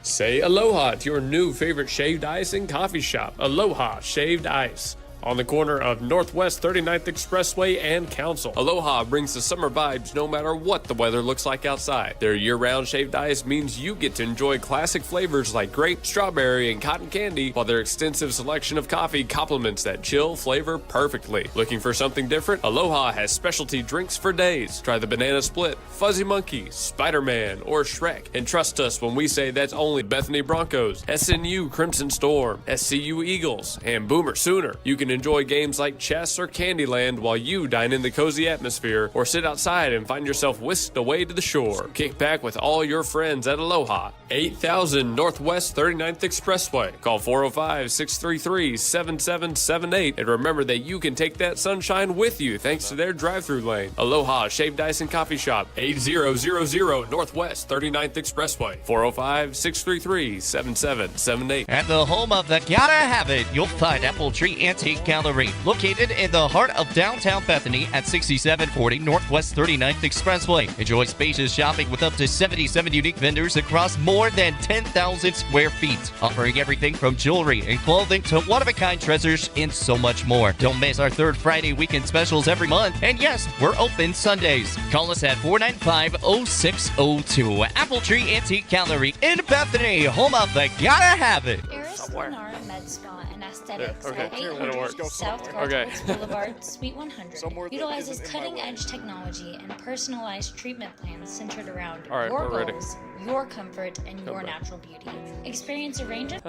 Say aloha to your new favorite shaved ice and coffee shop, Aloha Shaved Ice. On the corner of Northwest 39th Expressway and Council. Aloha brings the summer vibes no matter what the weather looks like outside. Their year-round shaved ice means you get to enjoy classic flavors like grape, strawberry, and cotton candy, while their extensive selection of coffee complements that chill flavor perfectly. Looking for something different? Aloha has specialty drinks for days. Try the Banana Split, Fuzzy Monkey, Spider-Man, or Shrek. And trust us when we say that's only Bethany Bronchos, SNU Crimson Storm, SCU Eagles, and Boomer Sooner. You can enjoy games like chess or Candyland while you dine in the cozy atmosphere, or sit outside and find yourself whisked away to the shore. Kick back with all your friends at Aloha, 8000 Northwest 39th Expressway. Call 405-633-7778, and remember that you can take that sunshine with you thanks to their drive-thru lane. Aloha Shaved Ice and Coffee Shop, 8000 Northwest 39th Expressway. 405-633-7778. At the home of the Gotta Have It, you'll find Apple Tree Antique Gallery, located in the heart of downtown Bethany at 6740 Northwest 39th Expressway. Enjoy spacious shopping with up to 77 unique vendors across more than 10,000 square feet, offering everything from jewelry and clothing to one-of-a-kind treasures and so much more. Don't miss our third Friday weekend specials every month. And yes, we're open Sundays. Call us at 495-0602. Apple Tree Antique Gallery in Bethany, home of the Gotta Have It. Eris Lenara Med Spa and Aesthetics Yeah, okay. at 800 South Garfield Okay. Boulevard, Suite 100 utilizes cutting-edge technology and personalized treatment plans centered around All right, your we're ready. goals, your comfort, and your natural beauty. Experience a range of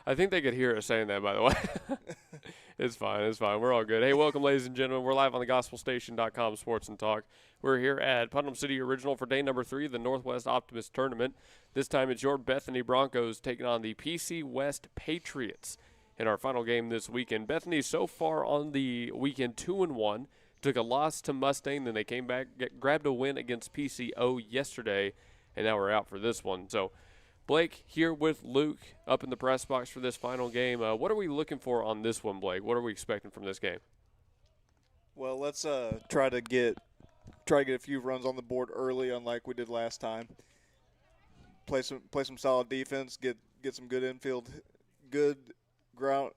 I think they could hear us saying that, by the way. It's fine. It's fine. We're all good. Hey, welcome, ladies and gentlemen. We're live on the gospelstation.com Sports and Talk. We're here at Putnam City Original for day number 3 of the Northwest Optimist Tournament. This time it's your Bethany Broncos taking on the PC West Patriots in our final game this weekend. Bethany so far on the weekend 2-1. Took a loss to Mustang, then they came back, grabbed a win against PCO yesterday, and now we're out for this one. So Blake here with Luke up in the press box for this final game. What are we looking for on this one, Blake? What are we expecting from this game? Well, let's try to get a few runs on the board early, unlike we did last time. Play some solid defense. Get some good infield, good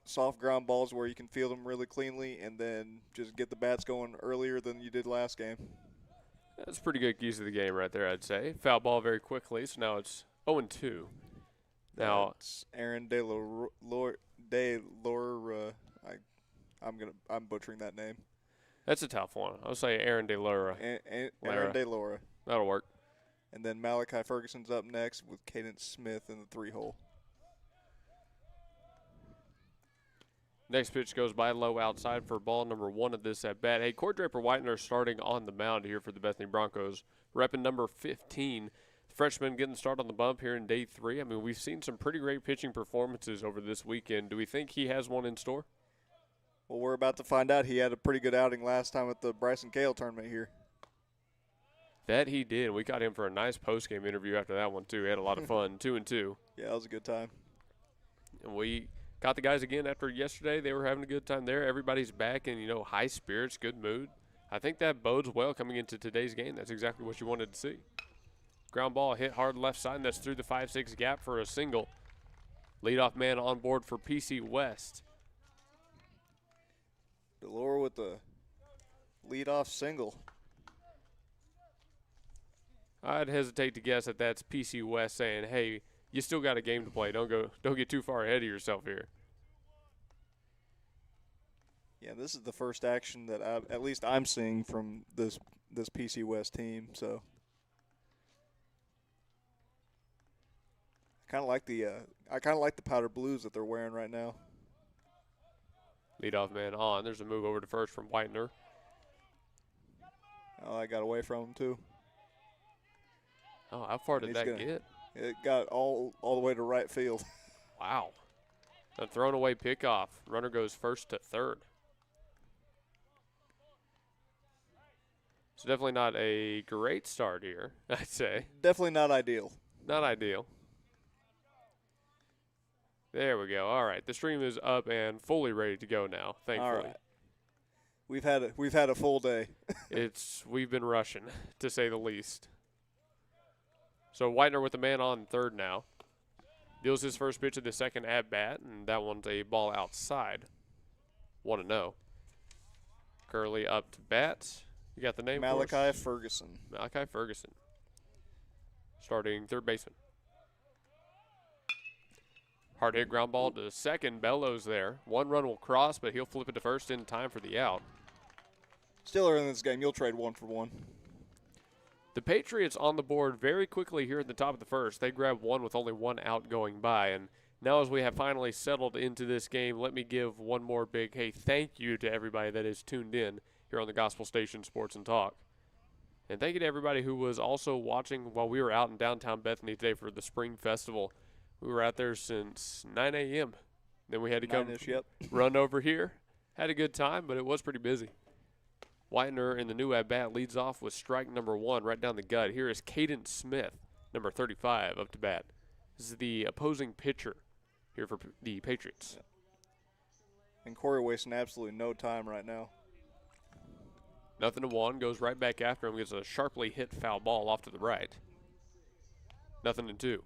soft ground balls where you can field them really cleanly, and then just get the bats going earlier than you did last game. That's a pretty good keys to the game right there, I'd say. Foul ball very quickly, so now it's 0-2. Now it's Aaron De Laura. I'm butchering that name. That's a tough one. I'll say Aaron De Laura. Aaron De Laura. That'll work. And then Malachi Ferguson's up next with Cadence Smith in the 3-hole. Next pitch goes by low outside for ball number 1 of this at bat. Hey, Cord Draper Whitener starting on the mound here for the Bethany Broncos, repping number 15. Freshman getting started on the bump here in day 3. I mean, we've seen some pretty great pitching performances over this weekend. Do we think he has one in store? Well, we're about to find out. He had a pretty good outing last time at the Bryson Cale tournament here. That he did. We got him for a nice post-game interview after that one, too. He had a lot of fun, 2-2. Yeah, that was a good time. And we got the guys again after yesterday. They were having a good time there. Everybody's back in, high spirits, good mood. I think that bodes well coming into today's game. That's exactly what you wanted to see. Ground ball hit hard left side, and that's through the 5-6 gap for a single. Leadoff man on board for PC West. Delora with the leadoff single. I'd hesitate to guess that that's PC West saying, hey, you still got a game to play. Don't get too far ahead of yourself here. Yeah, this is the first action that at least I'm seeing from this PC West team, so I kind of like the powder blues that they're wearing right now. Leadoff man on. There's a move over to first from Whitener. Oh, I got away from him too. Oh, how far did that get? It got all the way to right field. Wow. A thrown away pickoff. Runner goes first to third. So definitely not a great start here, I'd say. Definitely not ideal. Not ideal. There we go. All right, the stream is up and fully ready to go now, thankfully. All right. We've had a full day. We've been rushing, to say the least. So Whitener with the man on third now. Deals his first pitch of the second at-bat, and that one's a ball outside. 1-0. Curley up to bat. You got the name for us? Malachi Ferguson. Malachi Ferguson. Starting third baseman. Hard hit ground ball to second. Bellows there. One run will cross, but he'll flip it to first in time for the out. Still early in this game. You'll trade 1 for 1. The Patriots on the board very quickly here at the top of the first. They grab one with only 1 out going by. And now as we have finally settled into this game, let me give one more big, hey, thank you to everybody that is tuned in here on the Gospel Station Sports and Talk. And thank you to everybody who was also watching while we were out in downtown Bethany today for the Spring Festival. We were out there since 9 a.m. Then we had to come run over here. Had a good time, but it was pretty busy. Whitener in the new at-bat leads off with strike number 1 right down the gut. Here is Caden Smith, number 35, up to bat. This is the opposing pitcher here for the Patriots. And Corey wasting absolutely no time right now. 0-1, goes right back after him, gets a sharply hit foul ball off to the right. 0-2.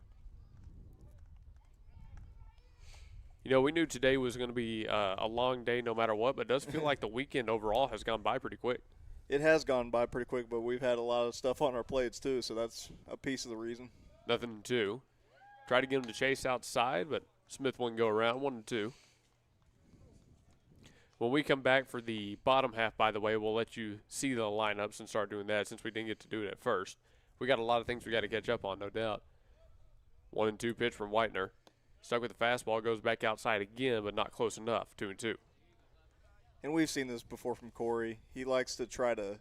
You know, we knew today was going to be a long day no matter what, but it does feel like the weekend overall has gone by pretty quick. It has gone by pretty quick, but we've had a lot of stuff on our plates too, so that's a piece of the reason. 0-2. Try to get him to chase outside, but Smith wouldn't go around. 1-2. When we come back for the bottom half, by the way, we'll let you see the lineups and start doing that since we didn't get to do it at first. We got a lot of things we got to catch up on, no doubt. 1-2 pitch from Whitener. Stuck with the fastball, goes back outside again, but not close enough. 2-2. And we've seen this before from Corey. He likes to try to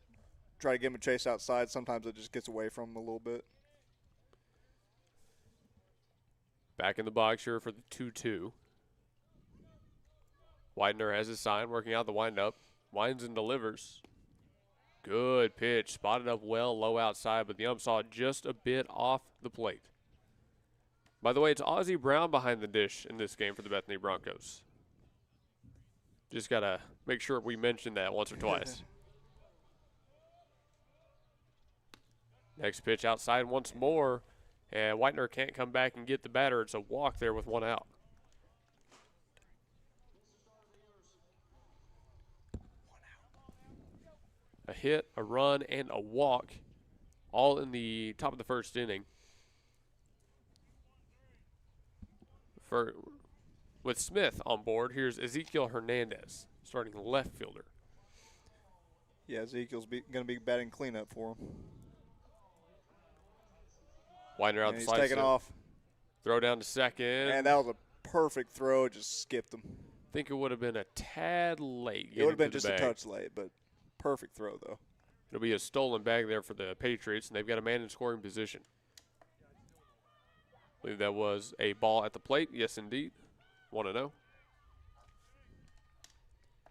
give him a chase outside. Sometimes it just gets away from him a little bit. Back in the box here for the 2-2. Widener has his sign, working out the windup. Winds and delivers. Good pitch. Spotted up well, low outside, but the ump saw it just a bit off the plate. By the way, it's Ozzie Brown behind the dish in this game for the Bethany Broncos. Just got to make sure we mention that once or twice. Next pitch outside once more, and Whitener can't come back and get the batter. It's a walk there with 1 out. A hit, a run, and a walk, all in the top of the first inning. With Smith on board, here's Ezekiel Hernandez, starting left fielder. Yeah, Ezekiel's going to be batting cleanup for him. Winder out the slide. He's taking off. Throw down to second. And that was a perfect throw. Just skipped him. I think it would have been a tad late. It would have been just a touch late, but perfect throw, though. It'll be a stolen bag there for the Patriots, and they've got a man in scoring position. I believe that was a ball at the plate. Yes, indeed. 1-0.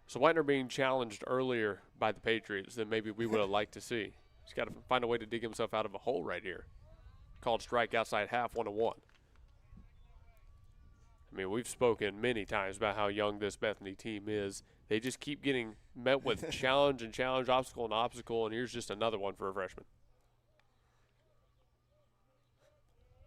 So Whitener being challenged earlier by the Patriots than maybe we would have liked to see. He's got to find a way to dig himself out of a hole right here. Called strike outside half, 1-1. I mean, we've spoken many times about how young this Bethany team is. They just keep getting met with challenge and challenge, obstacle and obstacle, and here's just another one for a freshman.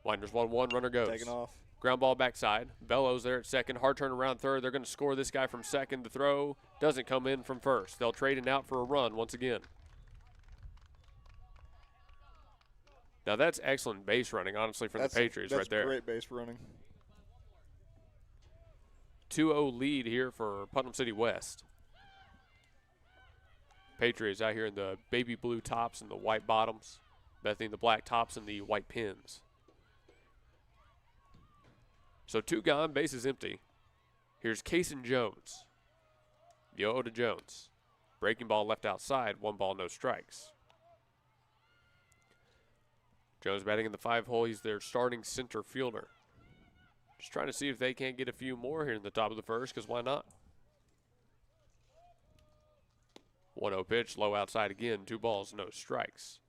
Winders 1-1, runner goes. Taking off. Ground ball backside. Bellows there at second. Hard turn around third. They're going to score this guy from second. The throw doesn't come in from first. They'll trade it out for a run once again. Now that's excellent base running, honestly, from the Patriots right there. That's great base running. 2-0 lead here for Putnam City West. Patriots out here in the baby blue tops and the white bottoms. Bethany in the black tops and the white pins. So 2 gone, bases empty. Here's Kaysen Jones. The 0 to Jones. Breaking ball left outside, 1 ball, no strikes. Jones batting in the 5 hole. He's their starting center fielder. Just trying to see if they can't get a few more here in the top of the first, because why not? 1-0 pitch, low outside again, 2 balls, no strikes.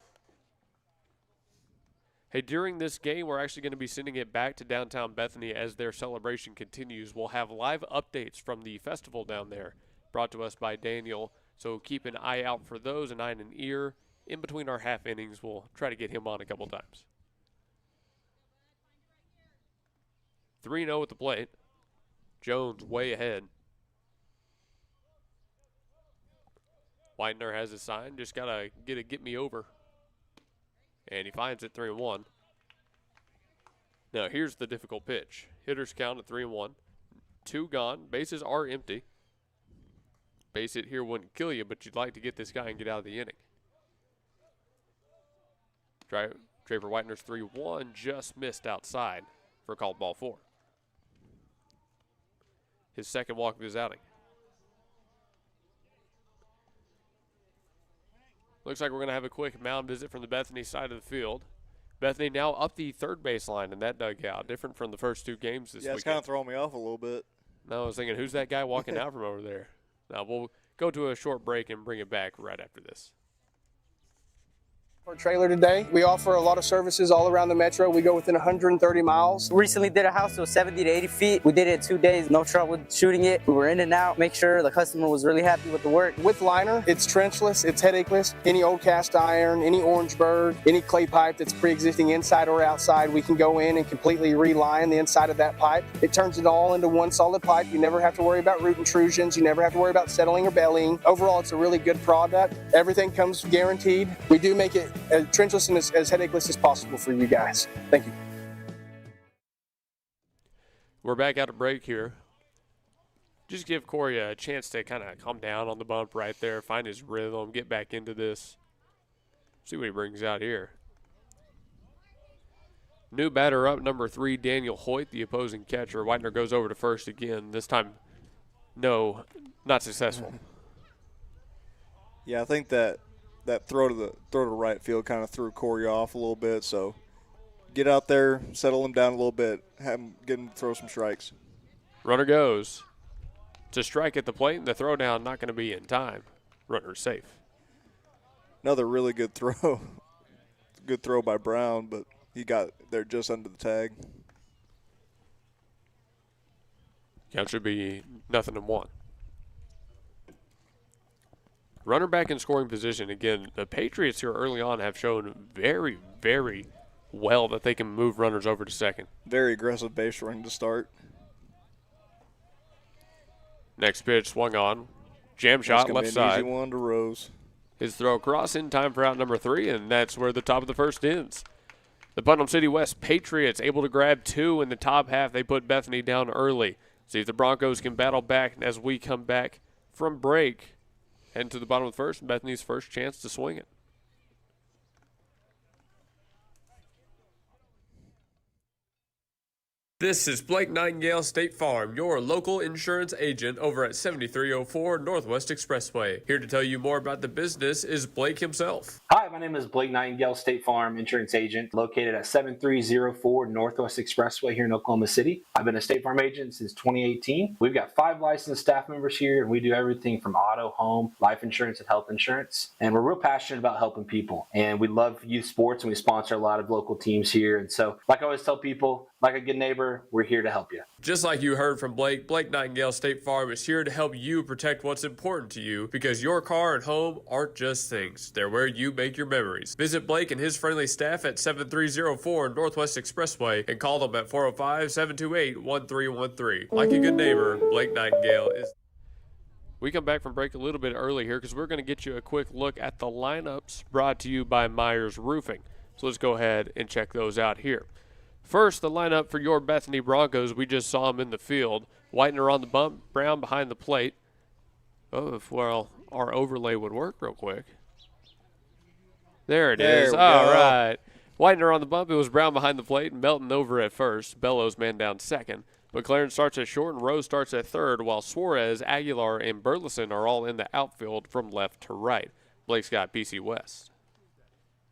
Hey, during this game, we're actually going to be sending it back to downtown Bethany as their celebration continues. We'll have live updates from the festival down there, brought to us by Daniel. So keep an eye out for those, an eye and an ear. In between our half innings, we'll try to get him on a couple times. 3-0 at the plate. Jones way ahead. Whitener has his sign. Just got to get me over. And he finds it 3-1. Now here's the difficult pitch. Hitters count at 3-1. 2 gone. Bases are empty. Base hit here wouldn't kill you, but you'd like to get this guy and get out of the inning. Draper Whitener's 3-1 just missed outside for a called ball 4. His second walk of his outing. Looks like we're going to have a quick mound visit from the Bethany side of the field. Bethany now up the third baseline in that dugout, different from the first 2 games this weekend. Yeah, it's kind of throwing me off a little bit. No, I was thinking, who's that guy walking out from over there? Now, we'll go to a short break and bring it back right after this. Our trailer today. We offer a lot of services all around the metro. We go within 130 miles. Recently did a house that was 70 to 80 feet. We did it in 2 days, no trouble shooting it. We were in and out, make sure the customer was really happy with the work. With liner, it's trenchless, it's headacheless. Any old cast iron, any Orangeburg, any clay pipe that's pre-existing inside or outside, we can go in and completely reline the inside of that pipe. It turns it all into one solid pipe. You never have to worry about root intrusions. You never have to worry about settling or bellying. Overall, it's a really good product. Everything comes guaranteed. We do make it as trenchless and as headacheless as possible for you guys. Thank you. We're back out of break here. Just give Corey a chance to kind of calm down on the bump right there, find his rhythm, get back into this. See what he brings out here. New batter up, number 3, Daniel Hoyt, the opposing catcher. Whitener goes over to first again. This time, no, not successful. Yeah, I think that throw to right field kind of threw Corey off a little bit. So get out there, settle him down a little bit, get him to throw some strikes. Runner goes to strike at the plate, and the throw down not going to be in time. Runner safe. Another really good throw. Good throw by Brown, but he got there just under the tag. Count should be 0-1. Runner back in scoring position. Again, the Patriots here early on have shown very, very well that they can move runners over to second. Very aggressive base running to start. Next pitch swung on. Jam shot left side. Easy one to Rose. His throw across in time for out number 3, and that's where the top of the first ends. The Putnam City West Patriots able to grab 2 in the top half. They put Bethany down early. See if the Broncos can battle back as we come back from break. Heading to the bottom of the first, Bethany's first chance to swing it. This is Blake Nightingale State Farm, your local insurance agent over at 7304 Northwest Expressway. Here to tell you more about the business is Blake himself. Hi, my name is Blake Nightingale, State Farm insurance agent located at 7304 Northwest Expressway here in Oklahoma City. I've been a State Farm agent since 2018. We've got 5 licensed staff members here, and we do everything from auto, home, life insurance, and health insurance. And we're real passionate about helping people. And we love youth sports, and we sponsor a lot of local teams here. And so, like I always tell people, like a good neighbor, we're here to help you. Just like you heard from Blake, Blake Nightingale State Farm is here to help you protect what's important to you, because your car and home aren't just things. They're where you make your memories. Visit Blake and his friendly staff at 7304 Northwest Expressway and call them at 405-728-1313. Like a good neighbor, Blake Nightingale is. We come back from break a little bit early here because we're going to get you a quick look at the lineups brought to you by Myers Roofing. So let's go ahead and check those out here. First, the lineup for your Bethany Broncos. We just saw them in the field. Whitener on the bump, Brown behind the plate. Oh, if, well, our overlay would work real quick. There it is. All right. Whitener on the bump. It was Brown behind the plate, Melton over at first. Bellows man down second. McLaren starts at short, and Rose starts at third, while Suarez, Aguilar, and Burleson are all in the outfield from left to right. Blake's got PC West.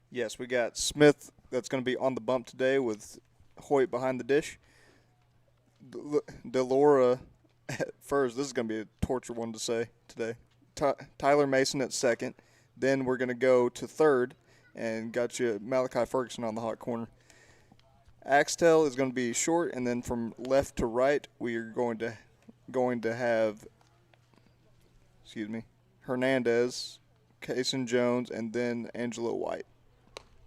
Yes, we got Smith that's going to be on the bump today with Hoyt behind the dish. Delora at first. This is going to be a torture one to say today. Tyler Mason at second. Then we're going to go to third and got you Malachi Ferguson on the hot corner. Axtell is going to be short, and then from left to right we are going to have Hernandez, Kason Jones, and then Angelo White.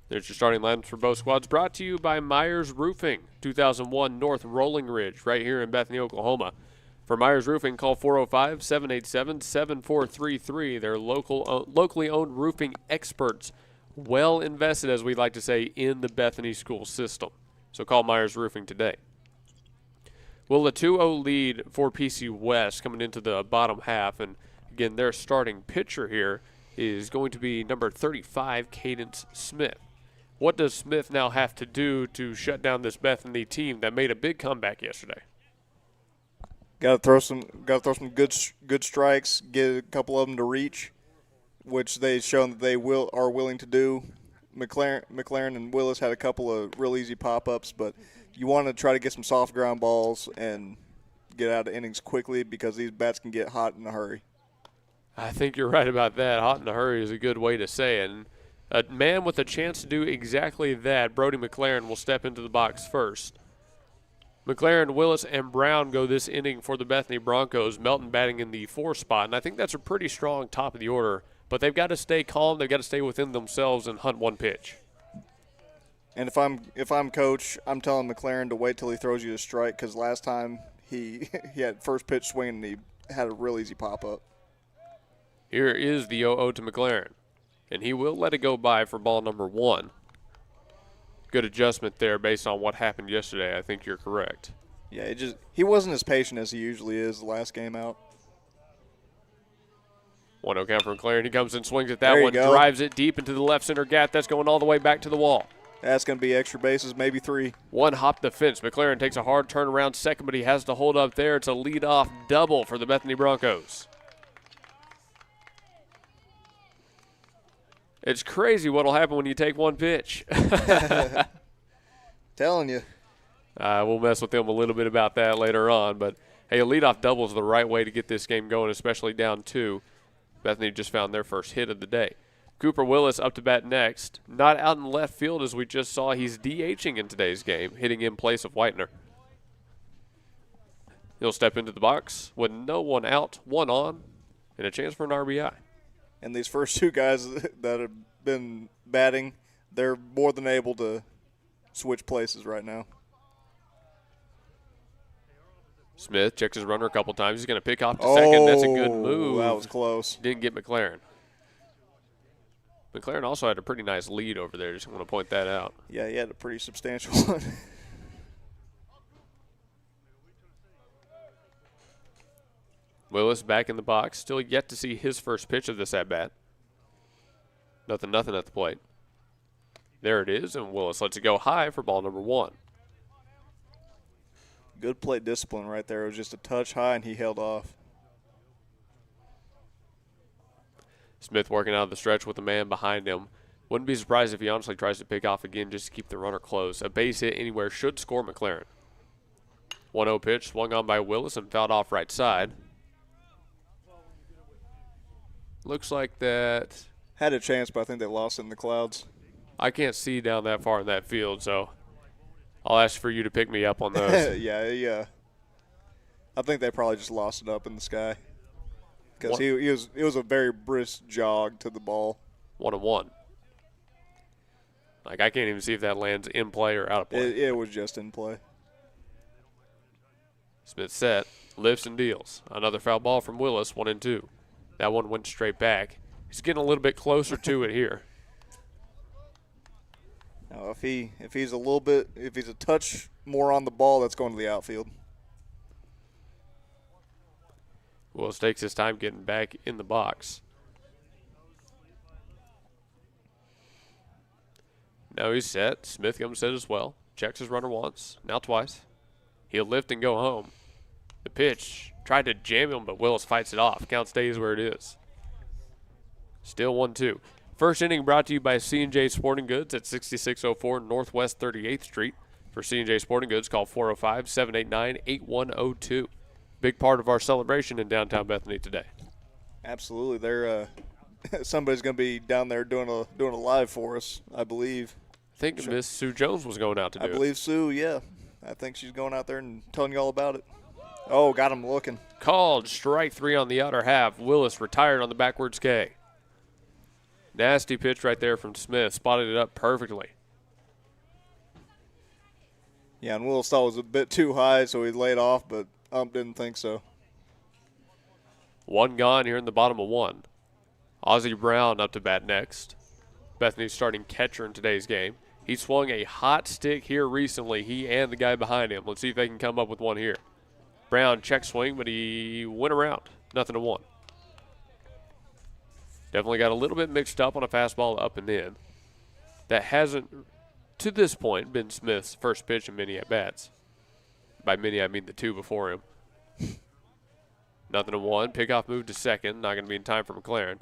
There's your starting lineups for both squads, brought to you by Myers Roofing, 2001 North Rolling Ridge, right here in Bethany, Oklahoma. For Myers Roofing, call 405-787-7433. They're locally owned roofing experts, well invested, as we like to say, in the Bethany school system. So call Myers Roofing today. Well, a 2-0 lead for PC West coming into the bottom half, and again, their starting pitcher here is going to be number 35, Cadence Smith. What does Smith now have to do to shut down this Bethany team that made a big comeback yesterday? Got to throw some good strikes, get a couple of them to reach, which they've shown that they are willing to do. McLaren and Willis had a couple of real easy pop-ups, but you want to try to get some soft ground balls and get out of innings quickly because these bats can get hot in a hurry. I think you're right about that. Hot in a hurry is a good way to say it. And a man with a chance to do exactly that, Brody McLaren, will step into the box first. McLaren, Willis, and Brown go this inning for the Bethany Bronchos, Melton batting in the 4 spot. And I think that's a pretty strong top of the order. But they've got to stay calm. They've got to stay within themselves and hunt one pitch. And if I'm coach, I'm telling McLaren to wait till he throws you a strike because last time he had first pitch swing and he had a real easy pop-up. Here is the 0-0 to McLaren. And he will let it go by for ball number 1. Good adjustment there based on what happened yesterday. I think you're correct. Yeah, he wasn't as patient as he usually is the last game out. 1-0 count for McLaren. He comes and swings at that one, drives it deep into the left center gap. That's going all the way back to the wall. That's going to be extra bases, maybe 3. One hop the fence. McLaren takes a hard turn around second, but he has to hold up there. It's a leadoff double for the Bethany Broncos. It's crazy what will happen when you take one pitch. Telling you. We'll mess with them a little bit about that later on. But, hey, a leadoff double is the right way to get this game going, especially down 2. Bethany just found their first hit of the day. Cooper Willis up to bat next. Not out in left field as we just saw. He's DHing in today's game, hitting in place of Whitener. He'll step into the box with no one out, 1 on, and a chance for an RBI. And these first 2 guys that have been batting, they're more than able to switch places right now. Smith checks his runner a couple times. He's going to pick off to second. That's a good move. That was close. Didn't get McLaren. McLaren also had a pretty nice lead over there. Just want to point that out. Yeah, he had a pretty substantial one. Willis back in the box. Still yet to see his first pitch of this at-bat. Nothing at the plate. There it is, and Willis lets it go high for ball number 1. Good plate discipline right there. It was just a touch high, and he held off. Smith working out of the stretch with a man behind him. Wouldn't be surprised if he honestly tries to pick off again just to keep the runner close. A base hit anywhere should score McLaren. 1-0 pitch swung on by Willis and fouled off right side. Looks like that. Had a chance, but I think they lost it in the clouds. I can't see down that far in that field, so I'll ask for you to pick me up on those. Yeah. I think they probably just lost it up in the sky. Because it was a very brisk jog to the ball. 1-1. Like, I can't even see if that lands in play or out of play. It was just in play. Smith set, lifts and deals. Another foul ball from Willis, 1-2. That one went straight back. He's getting a little bit closer to it here. Now, if he's a touch more on the ball, that's going to the outfield. Willis takes his time getting back in the box. Now he's set. Smith comes set as well. Checks his runner once, now twice. He'll lift and go home. The pitch tried to jam him, but Willis fights it off. Count stays where it is. Still 1-2. First inning brought to you by C&J Sporting Goods at 6604 Northwest 38th Street. For C&J Sporting Goods, call 405-789-8102. Big part of our celebration in downtown Bethany today. Absolutely. They're somebody's going to be down there doing a live for us, I believe. I think Miss Sue Jones was going out to do it. I believe Sue, yeah. I think she's going out there and telling you all about it. Oh, got him looking. Called strike 3 on the outer half. Willis retired on the backwards K. Nasty pitch right there from Smith. Spotted it up perfectly. Yeah, and Willis thought it was a bit too high, so he laid off, but Ump didn't think so. One gone here in the bottom of one. Ozzie Brown up to bat next. Bethany's starting catcher in today's game. He swung a hot stick here recently, he and the guy behind him. Let's see if they can come up with one here. Brown check swing, but he went around. 0-1. Definitely got a little bit mixed up on a fastball up and in. That hasn't, to this point, been Smith's first pitch in many at-bats. By many, I mean the two before him. 0-1. Pickoff move to second. Not going to be in time for McLaren.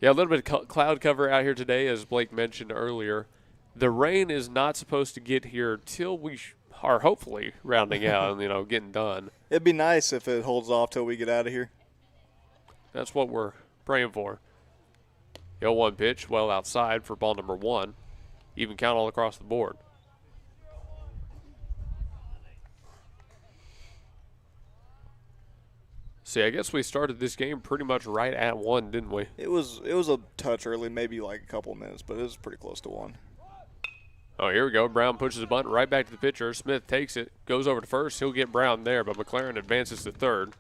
Yeah, a little bit of cloud cover out here today, as Blake mentioned earlier. The rain is not supposed to get here till we are hopefully rounding out and, getting done. It'd be nice if it holds off till we get out of here. That's what we're praying for. The 0-1 pitch, well outside for ball number 1. Even count all across the board. See, I guess we started this game pretty much right at 1, didn't we? It was a touch early, maybe like a couple minutes, but it was pretty close to 1. Oh, here we go. Brown pushes the bunt right back to the pitcher. Smith takes it, goes over to first. He'll get Brown there, but McLaren advances to third.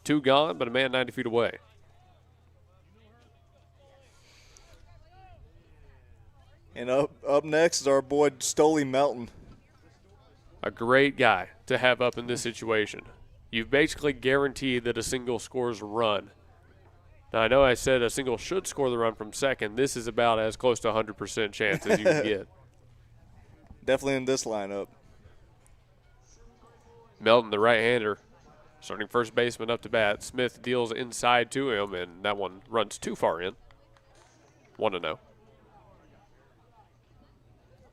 2 gone, but a man 90 feet away. And up next is our boy Stoley Melton. A great guy to have up in this situation. You've basically guaranteed that a single scores a run. Now, I know I said a single should score the run from second. This is about as close to 100% chance as you can get. Definitely in this lineup. Melton, the right-hander, starting first baseman up to bat. Smith deals inside to him, and that one runs too far in. 1-0.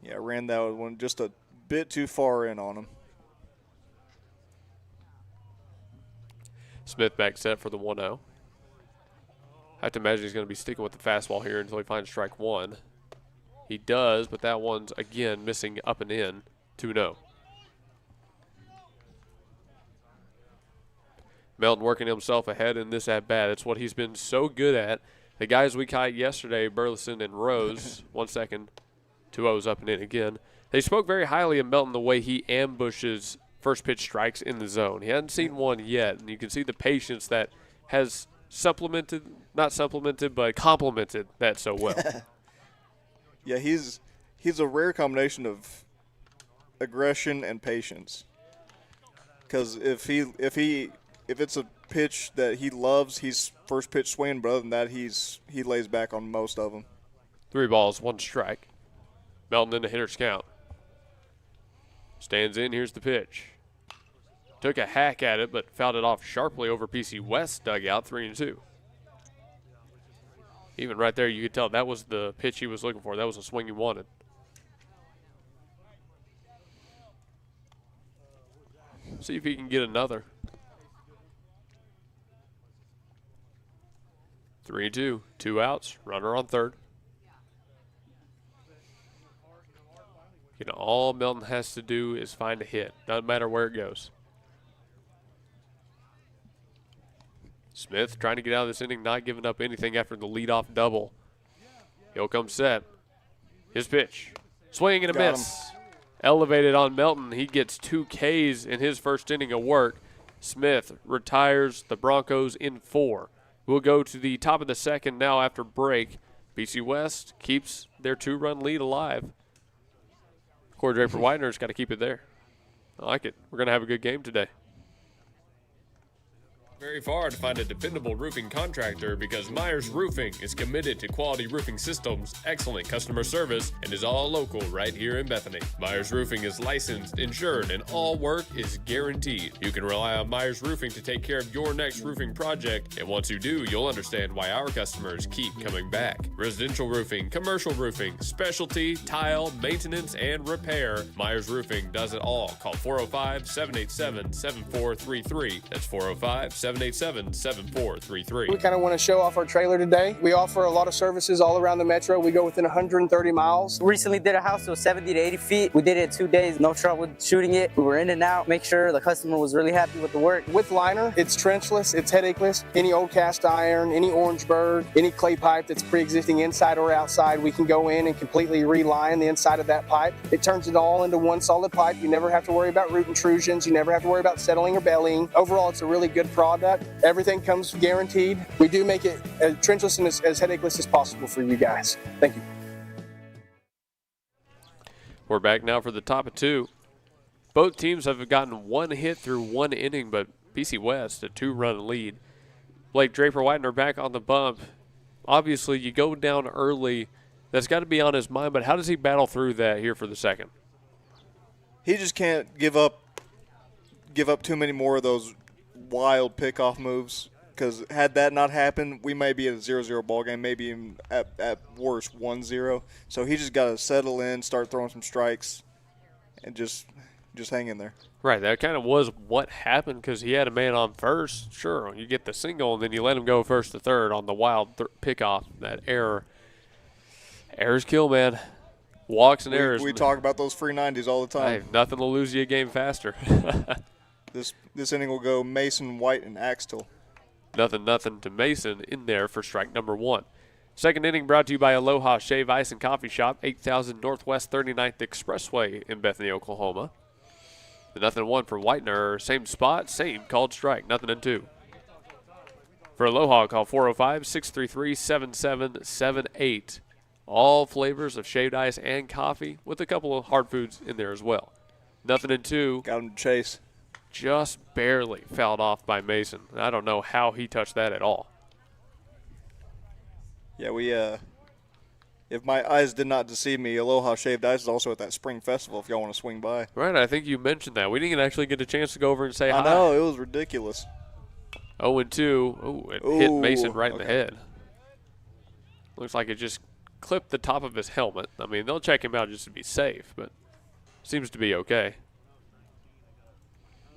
Yeah, ran that one just a bit too far in on him. Smith back set for the 1-0. I have to imagine he's going to be sticking with the fastball here until he finds strike 1. He does, but that one's, again, missing up and in. 2-0. Melton working himself ahead in this at-bat. It's what he's been so good at. The guys we caught yesterday, Burleson and Rose, 1 second, 2-0's up and in again. They spoke very highly of Melton the way he ambushes first pitch strikes in the zone. He hadn't seen one yet, and you can see the patience that has not supplemented, but complemented that so well. Yeah, he's a rare combination of aggression and patience. Because if it's a pitch that he loves, he's first pitch swing, but other than that, he lays back on most of them. 3 balls, 1 strike. Melton in the hitter's count. Stands in, here's the pitch. Took a hack at it, but fouled it off sharply over PC West dugout, 3-2. Even right there, you could tell that was the pitch he was looking for. That was the swing he wanted. See if he can get another. 3-2, 2 outs, runner on third. All Melton has to do is find a hit. Doesn't matter where it goes. Smith trying to get out of this inning, not giving up anything after the leadoff double. He'll come set. His pitch. Swing and a miss. Elevated on Melton. He gets 2 Ks in his first inning of work. Smith retires the Broncos in 4. We'll go to the top of the second now after break. BC West keeps their 2-run lead alive. Corey Draper Widener's got to keep it there. I like it. We're going to have a good game today. Very far to find a dependable roofing contractor because Myers Roofing is committed to quality roofing systems, excellent customer service, and is all local right here in Bethany. Myers Roofing is licensed, insured, and all work is guaranteed. You can rely on Myers Roofing to take care of your next roofing project, and once you do, you'll understand why our customers keep coming back. Residential roofing, commercial roofing, specialty, tile, maintenance, and repair. Myers Roofing does it all. Call 405-787-7433. That's 405-787-7433. 787-7433. We kind of want to show off our trailer today. We offer a lot of services all around the metro. We go within 130 miles. Recently did a house that was 70 to 80 feet. We did it in 2 days, no trouble with shooting it. We were in and out, make sure the customer was really happy with the work. With liner, it's trenchless, it's headacheless. Any old cast iron, any Orangeburg, any clay pipe that's pre-existing inside or outside, we can go in and completely reline the inside of that pipe. It turns it all into one solid pipe. You never have to worry about root intrusions. You never have to worry about settling or bellying. Overall, it's a really good product. Everything comes guaranteed. We do make it as trenchless and as headacheless as possible for you guys. Thank you. We're back now for the top of 2. Both teams have gotten one hit through 1 inning, but PC West a 2-run lead. Blake Draper-Whitener back on the bump. Obviously, you go down early. That's got to be on his mind, but how does he battle through that here for the second? He just can't give up too many more of those wild pickoff moves, because had that not happened, we may be at a 0-0 ball game, maybe even at worst 1-0. So he just got to settle in, start throwing some strikes, and just hang in there. Right, that kind of was what happened because he had a man on first. Sure, you get the single, and then you let him go first to third on the wild pickoff, that error. Errors kill, man. Walks and errors. We talk about those free 90s all the time. Hey, nothing will lose you a game faster. This inning will go Mason, White, and Axtell. Nothing to Mason in there for strike number 1. Second inning brought to you by Aloha Shave Ice and Coffee Shop, 8000 Northwest 39th Expressway in Bethany, Oklahoma. The 0-1 for Whitener. Same spot, same called strike. 0-2. For Aloha, call 405-633-7778. All flavors of shaved ice and coffee with a couple of hard foods in there as well. 0-2. Got him to chase. Just barely fouled off by Mason. I don't know how he touched that at all. Yeah, if my eyes did not deceive me, Aloha Shaved Ice is also at that spring festival if y'all want to swing by. Right, I think you mentioned that. We didn't actually get a chance to go over and say hi. I know, it was ridiculous. 0-2. Ooh, it hit Mason right in the head. Looks like it just clipped the top of his helmet. I mean, they'll check him out just to be safe, but seems to be okay.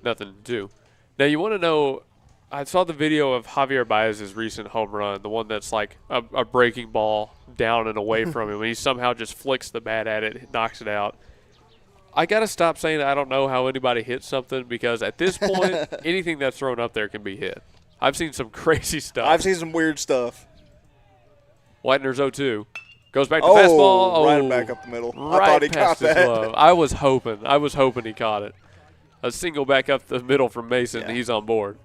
0-2. Now, you want to know, I saw the video of Javier Baez's recent home run, the one that's like a breaking ball down and away from him, and he somehow just flicks the bat at it, knocks it out. I got to stop saying I don't know how anybody hits something, because at this point, anything that's thrown up there can be hit. I've seen some crazy stuff. I've seen some weird stuff. Whitener's 0-2. Goes back to fastball. Oh, right back up the middle. Right I thought he caught his that. glove. I was hoping he caught it. A single back up the middle from Mason, and he's on board.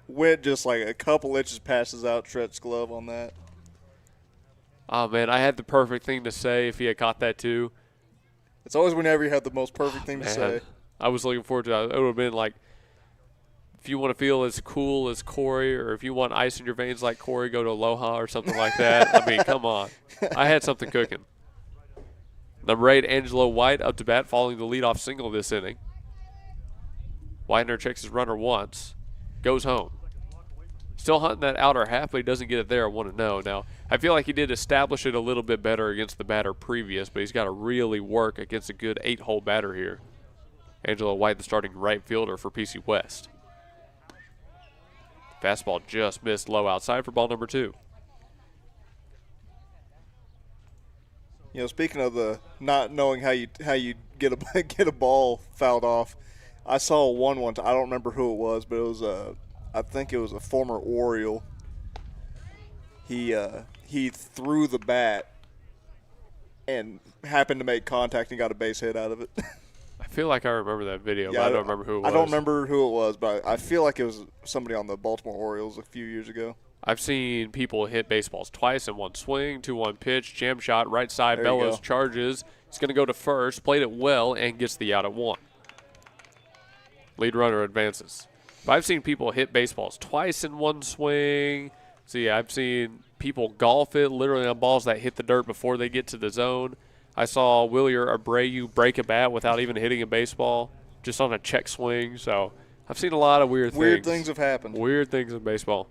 Went just like a couple inches past his outstretched glove on that. Oh, man, I had the perfect thing to say if he had caught that too. It's always whenever you have the most perfect thing to say. I was looking forward to it. It would have been like, if you want to feel as cool as Corey, or if you want ice in your veins like Corey, go to Aloha or something like that. I mean, come on. I had something cooking. Number 8, Angelo White up to bat following the leadoff single this inning. Whitener checks his runner once, goes home. Still hunting that outer half, but he doesn't get it there. I want to know. Now, I feel like he did establish it a little bit better against the batter previous, but he's got to really work against a good 8-hole batter here. Angelo White, the starting right fielder for PC West. Fastball just missed low outside for ball number 2. You know, speaking of the not knowing how you get a ball fouled off, I saw one time. I don't remember who it was, but it was I think it was a former Oriole. He threw the bat and happened to make contact and got a base hit out of it. I feel like I remember that video, but I don't remember who it was. I don't remember who it was, but I feel like it was somebody on the Baltimore Orioles a few years ago. I've seen people hit baseballs twice in one swing, 2-1 pitch, jam shot, right side, Bellows charges. He's going to go to first, played it well, and gets the out at 1. Lead runner advances. But I've seen people hit baseballs twice in one swing. See, I've seen people golf it literally on balls that hit the dirt before they get to the zone. I saw Willier Abreu break a bat without even hitting a baseball, just on a check swing. So I've seen a lot of weird things. Weird things have happened. Weird things in baseball.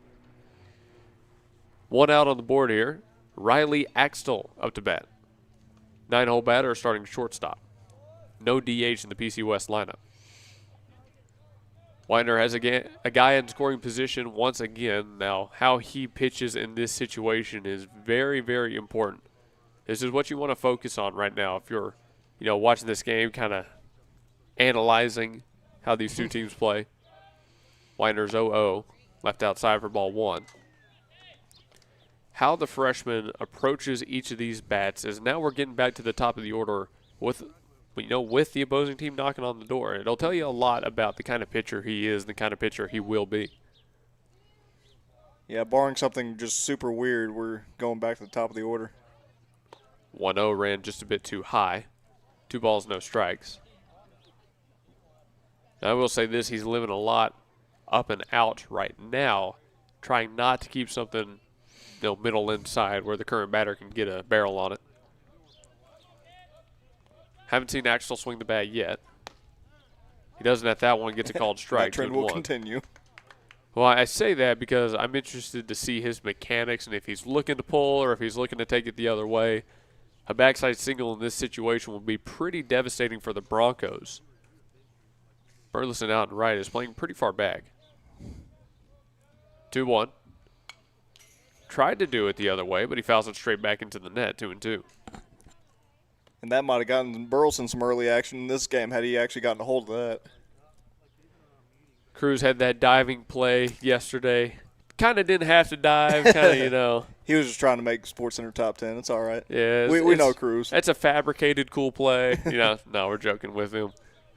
1 out on the board here. Riley Axtell up to bat. 9-hole batter starting shortstop. No DH in the PC West lineup. Widener has a guy in scoring position once again. Now, how he pitches in this situation is very, very important. This is what you want to focus on right now if you're, watching this game, kind of analyzing how these two teams play. Widener's 0-0, left outside for ball 1. How the freshman approaches each of these bats is now we're getting back to the top of the order with the opposing team knocking on the door. It'll tell you a lot about the kind of pitcher he is, the kind of pitcher he will be. Yeah, barring something just super weird, we're going back to the top of the order. 1-0 ran just a bit too high. 2 balls, no strikes. Now, I will say this, he's living a lot up and out right now, trying not to keep something middle inside where the current batter can get a barrel on it. Haven't seen Axel swing the bat yet. He doesn't at that one, gets a called strike. That trend will continue. Well, I say that because I'm interested to see his mechanics and if he's looking to pull or if he's looking to take it the other way. A backside single in this situation will be pretty devastating for the Broncos. Burleson out and right is playing pretty far back. 2-1. Tried to do it the other way, but he fouls it straight back into the net, 2-2. And that might have gotten Burleson some early action in this game had he actually gotten a hold of that. Cruz had that diving play yesterday. Kind of didn't have to dive, He was just trying to make SportsCenter top 10. It's all right. Yeah, we know Cruz. That's a fabricated cool play. No, we're joking with him.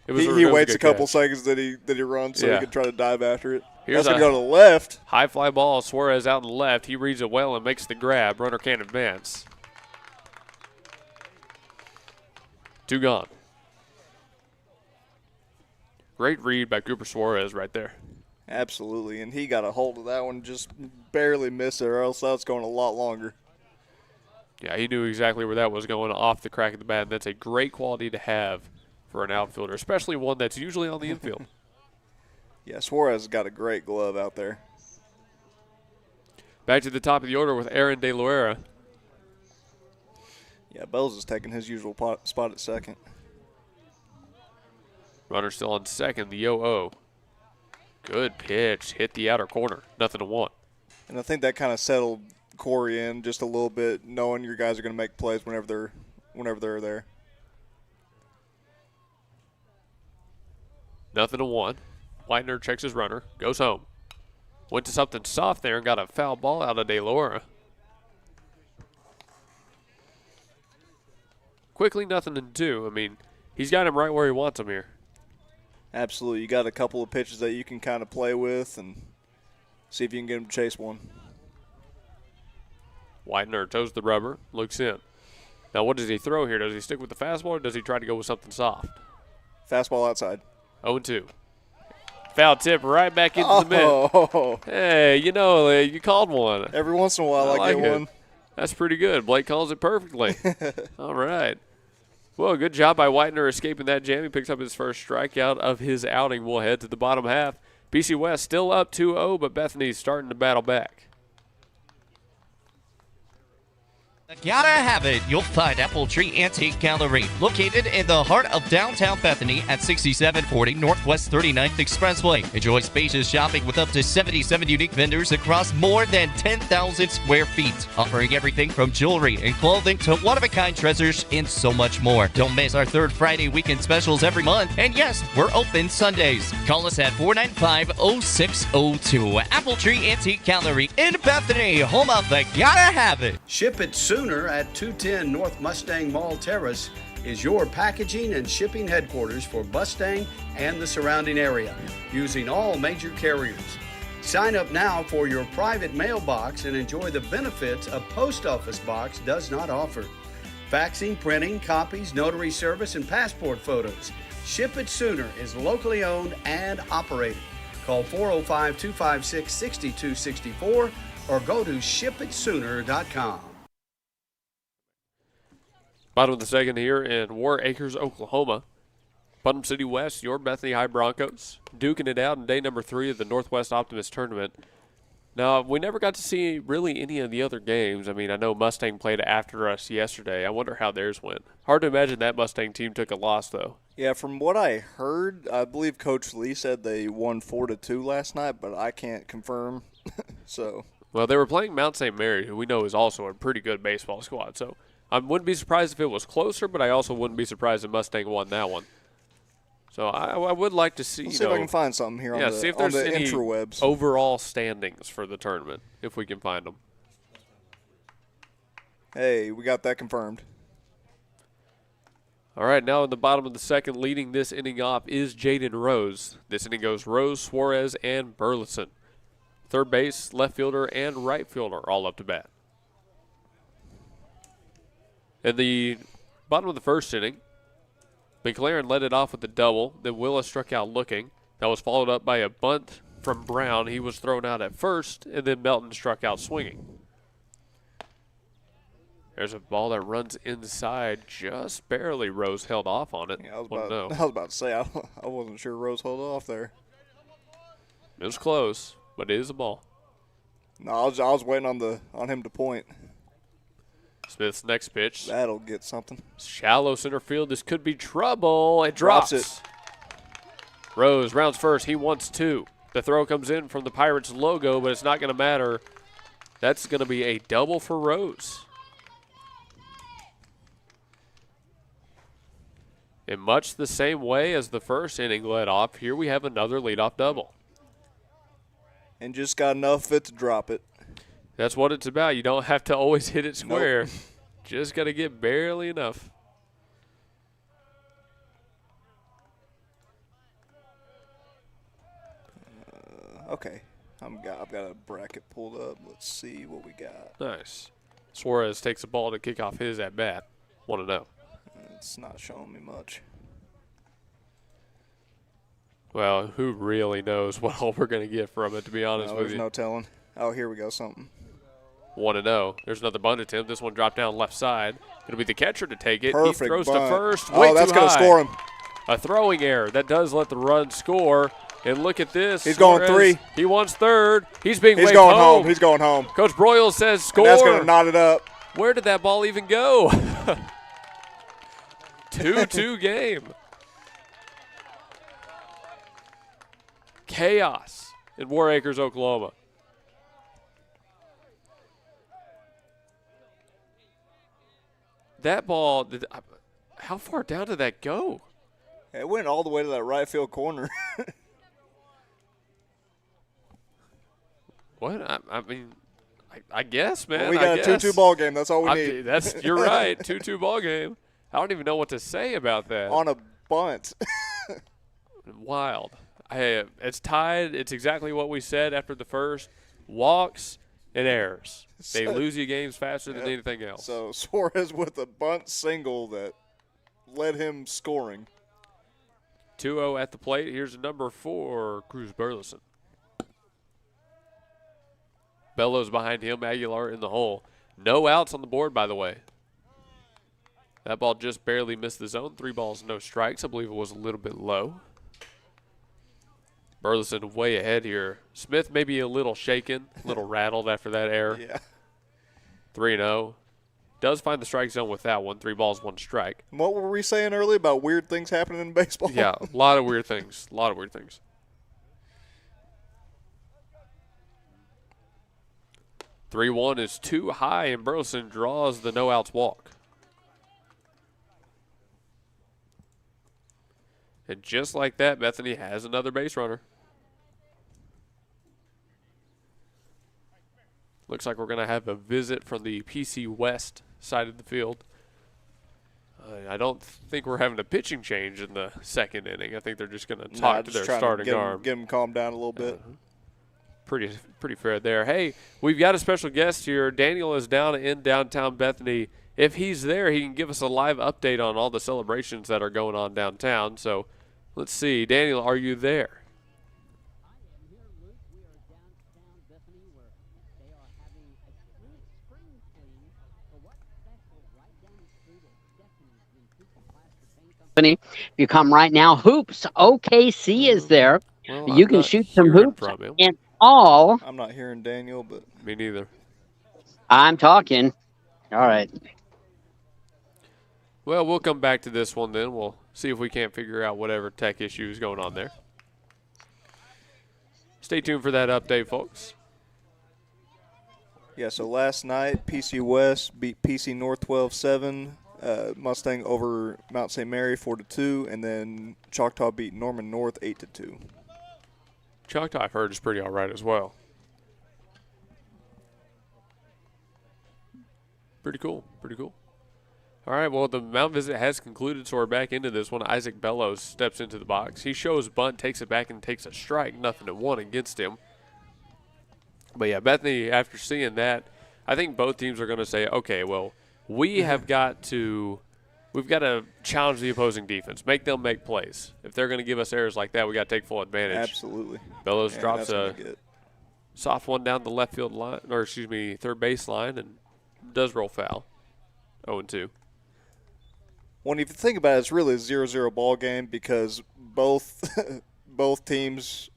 He waits a couple seconds that he runs so he can try to dive after it. That's going to go to the left. High fly ball. Suarez out on the left. He reads it well and makes the grab. Runner can't advance. 2 gone. Great read by Cooper Suarez right there. Absolutely, and he got a hold of that one, just barely missed it, or else that's going a lot longer. Yeah, he knew exactly where that was going off the crack of the bat, and that's a great quality to have for an outfielder, especially one that's usually on the infield. Yeah, Suarez got a great glove out there. Back to the top of the order with Aaron De Loera. Yeah, Bells is taking his usual spot at second. Runner still on second, the 0-0. Good pitch, hit the outer corner, 0-1. And I think that kind of settled Corey in just a little bit, knowing your guys are going to make plays whenever they're there. 0-1. Widener checks his runner, goes home. Went to something soft there and got a foul ball out of De Loera. Quickly, 0-2. I mean, he's got him right where he wants him here. Absolutely. You got a couple of pitches that you can kind of play with and see if you can get him to chase one. Widener toes the rubber, looks in. Now, what does he throw here? Does he stick with the fastball or does he try to go with something soft? Fastball outside. 0-2. Foul tip right back into the middle. Hey, you called one. Every once in a while I get one. That's pretty good. Blake calls it perfectly. All right. Well, good job by Widener escaping that jam. He picks up his first strikeout of his outing. We'll head to the bottom half. BC West still up 2-0, but Bethany's starting to battle back. Gotta have it. You'll find Apple Tree Antique Gallery, located in the heart of downtown Bethany at 6740 Northwest 39th Expressway. Enjoy spacious shopping with up to 77 unique vendors across more than 10,000 square feet, offering everything from jewelry and clothing to one-of-a-kind treasures and so much more. Don't miss our third Friday weekend specials every month. And yes, we're open Sundays. Call us at 495-0602. Apple Tree Antique Gallery in Bethany, home of the Gotta Have It. Ship it sooner at 210 North Mustang Mall Terrace is your packaging and shipping headquarters for Mustang and the surrounding area, using all major carriers. Sign up now for your private mailbox and enjoy the benefits a post office box does not offer. Faxing, printing, copies, notary service, and passport photos. Ship It Sooner is locally owned and operated. Call 405-256-6264 or go to shipitsooner.com. Bottom of the second here in War Acres, Oklahoma. Putnam City West, your Bethany High Broncos, duking it out in day number 3 of the Northwest Optimist Tournament. Now, we never got to see really any of the other games. I mean, I know Mustang played after us yesterday. I wonder how theirs went. Hard to imagine that Mustang team took a loss, though. Yeah, from what I heard, I believe Coach Lee said they won 4-2 last night, but I can't confirm. So. Well, they were playing Mount St. Mary, who we know is also a pretty good baseball squad. So I wouldn't be surprised if it was closer, but I also wouldn't be surprised if Mustang won that one. So I would like to see. Let's see if I can find something here on see if the there's any interwebs. Overall standings for the tournament, if we can find them. Hey, we got that confirmed. All right, now in the bottom of the second, leading this inning off is Jaden Rose. This inning goes Rose, Suarez, and Burleson. Third base, left fielder, and right fielder all up to bat. In the bottom of the first inning, McLaren led it off with a double. Then Willis struck out looking. That was followed up by a bunt from Brown. He was thrown out at first, and then Melton struck out swinging. There's a ball that runs inside, just barely. Rose held off on it. Yeah, I was about to say, I wasn't sure Rose held off there. It was close, but it is a ball. No, I was waiting on him to point. Smith's next pitch. That'll get something. Shallow center field. This could be trouble. It drops it. Rose rounds first. He wants two. The throw comes in from the Pirates logo, but it's not going to matter. That's going to be a double for Rose. In much the same way as the first inning led off, here we have another leadoff double. And just got enough of it to drop it. That's what it's about. You don't have to always hit it square. Nope. Just got to get barely enough. Okay. I've got a bracket pulled up. Let's see what we got. Nice. Suarez takes the ball to kick off his at-bat. 1-0. It's not showing me much. Well, who really knows what all we're going to get from it, to be honest with you. There's no telling. Oh, here we go, something. 1-0. There's another bunt attempt. This one dropped down left side. It'll be the catcher to take it. Perfect He throws bunt. to first. Oh, that's going to score him. A throwing error. That does let the run score. And look at this. He's Suarez, going 3. He wants third. He's being waved going home. He's going home. Coach Broyles says score. And that's going to knot it up. Where did that ball even go? 2-2 game. Chaos in War Acres, Oklahoma. That ball, how far down did that go? It went all the way to that right field corner. What? I mean, I guess, man. Well, we got a 2-2 ball game. That's all we need. You're right. 2-2 ball game. I don't even know what to say about that. On a bunt. Wild. Hey, it's tied. It's exactly what we said after the first. Walks and errors. They lose you games faster than anything else. So Suarez with a bunt single that led him scoring. 2-0 at the plate. Here's number 4, Cruz Burleson. Bellows behind him. Aguilar in the hole. No outs on the board, by the way. That ball just barely missed the zone. 3 balls, no strikes. I believe it was a little bit low. Burleson way ahead here. Smith maybe a little shaken, a little rattled after that error. Yeah. 3-0. Does find the strike zone with that one. 3 balls, 1 strike. What were we saying earlier about weird things happening in baseball? Yeah, a lot of weird things. A lot of weird things. (3-1) is too high, and Burleson draws the no-outs walk. And just like that, Bethany has another base runner. Looks like we're going to have a visit from the PC West side of the field. I don't think we're having a pitching change in the second inning. I think they're just going to talk to their starting arm. Get them calmed down a little bit. Pretty fair there. Hey, we've got a special guest here. Daniel is down in downtown Bethany. If he's there, he can give us a live update on all the celebrations that are going on downtown. So let's see. Daniel, are you there? If you come right now, Hoops OKC is there. Well, you can shoot some hoops in all. I'm not hearing Daniel, but me neither. I'm talking. All right. Well, we'll come back to this one then. We'll see if we can't figure out whatever tech issue is going on there. Stay tuned for that update, folks. Yeah, so last night, PC West beat PC North 12-7. Mustang over Mount St. Mary 4-2, and then Choctaw beat Norman North 8-2. Choctaw, I've heard, is pretty all right as well. Pretty cool. Pretty cool. All right, well, the Mount visit has concluded, so we're back into this one. Isaac Bellows steps into the box. He shows bunt, takes it back, and takes a strike. 0-1 against him. But, yeah, Bethany, after seeing that, I think both teams are going to say, okay, well, we've got to challenge the opposing defense, make them make plays. If they're going to give us errors like that, we got to take full advantage. Absolutely. Bellows drops a soft one down the left field line, or excuse me, third base line, and does roll foul. 0-2. When you think about it, it's really a 0-0 ball game because both teams,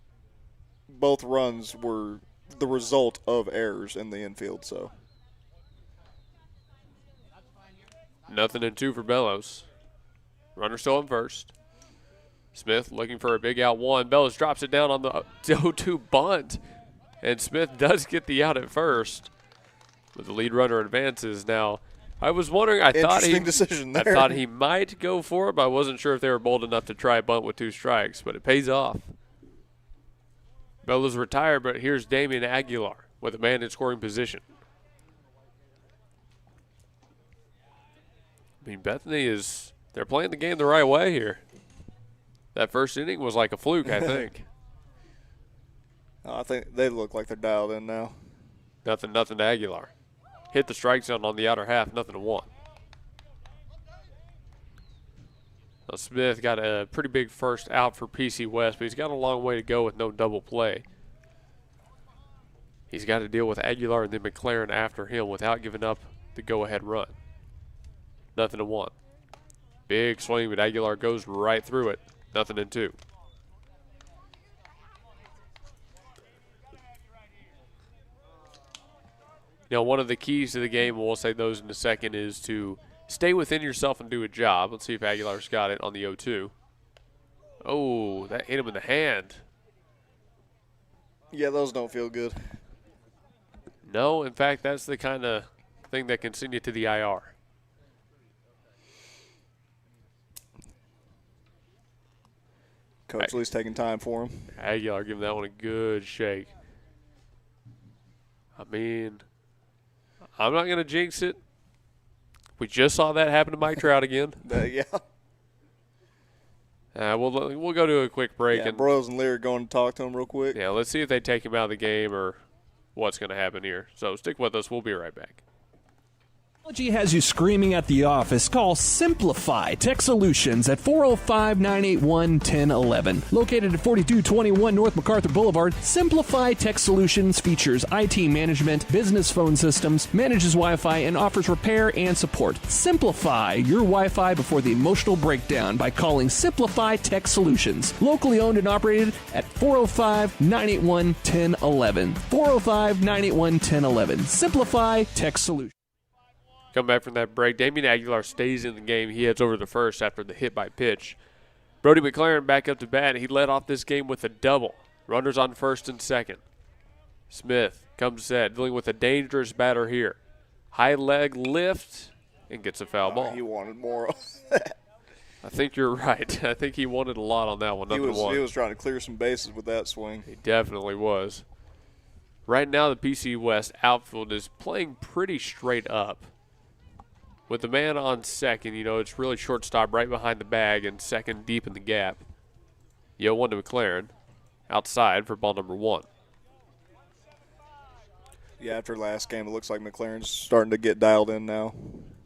both runs were the result of errors in the infield. So 0-2 for Bellows. Runner still in first. Smith looking for a big out one. Bellows drops it down on the 0-2 bunt, and Smith does get the out at first. But the lead runner advances now. I was wondering, I thought he might go for it, but I wasn't sure if they were bold enough to try a bunt with 2 strikes, but it pays off. Bellows retired, but here's Damian Aguilar with a man in scoring position. I mean, Bethany they're playing the game the right way here. That first inning was like a fluke, I think. I think they look like they're dialed in now. Nothing to Aguilar. Hit the strike zone on the outer half, 0-1. Now Smith got a pretty big first out for PC West, but he's got a long way to go with no double play. He's got to deal with Aguilar and then McLaren after him without giving up the go-ahead run. 0-1. Big swing, but Aguilar goes right through it. 0-2. You know, one of the keys to the game, and we'll say those in a second, is to stay within yourself and do a job. Let's see if Aguilar's got it on the 0-2. Oh, that hit him in the hand. Yeah, those don't feel good. No, in fact, that's the kind of thing that can send you to the IR. Coach Lee's taking time for him. Aguilar giving that one a good shake. I mean, I'm not going to jinx it. We just saw that happen to Mike Trout again. Yeah. We'll go to a quick break. Yeah, and Bros and Lee are going to talk to him real quick. Yeah, let's see if they take him out of the game or what's going to happen here. So stick with us. We'll be right back. Technology has you screaming at the office. Call Simplify Tech Solutions at 405-981-1011. Located at 4221 North MacArthur Boulevard, Simplify Tech Solutions features IT management, business phone systems, manages Wi-Fi, and offers repair and support. Simplify your Wi-Fi before the emotional breakdown by calling Simplify Tech Solutions. Locally owned and operated at 405-981-1011. 405-981-1011. Simplify Tech Solutions. Come back from that break. Damian Aguilar stays in the game. He heads over to first after the hit by pitch. Brody McLaren back up to bat. He led off this game with a double. Runners on first and second. Smith comes set, dealing with a dangerous batter here. High leg lift and gets a foul ball. He wanted more of that. I think you're right. I think he wanted a lot on that one. He was trying to clear some bases with that swing. He definitely was. Right now the PC West outfield is playing pretty straight up. With the man on second, you know, it's really shortstop right behind the bag and second deep in the gap. 0-1 to McLaren. Outside for ball number 1. Yeah, after last game, it looks like McLaren's starting to get dialed in now.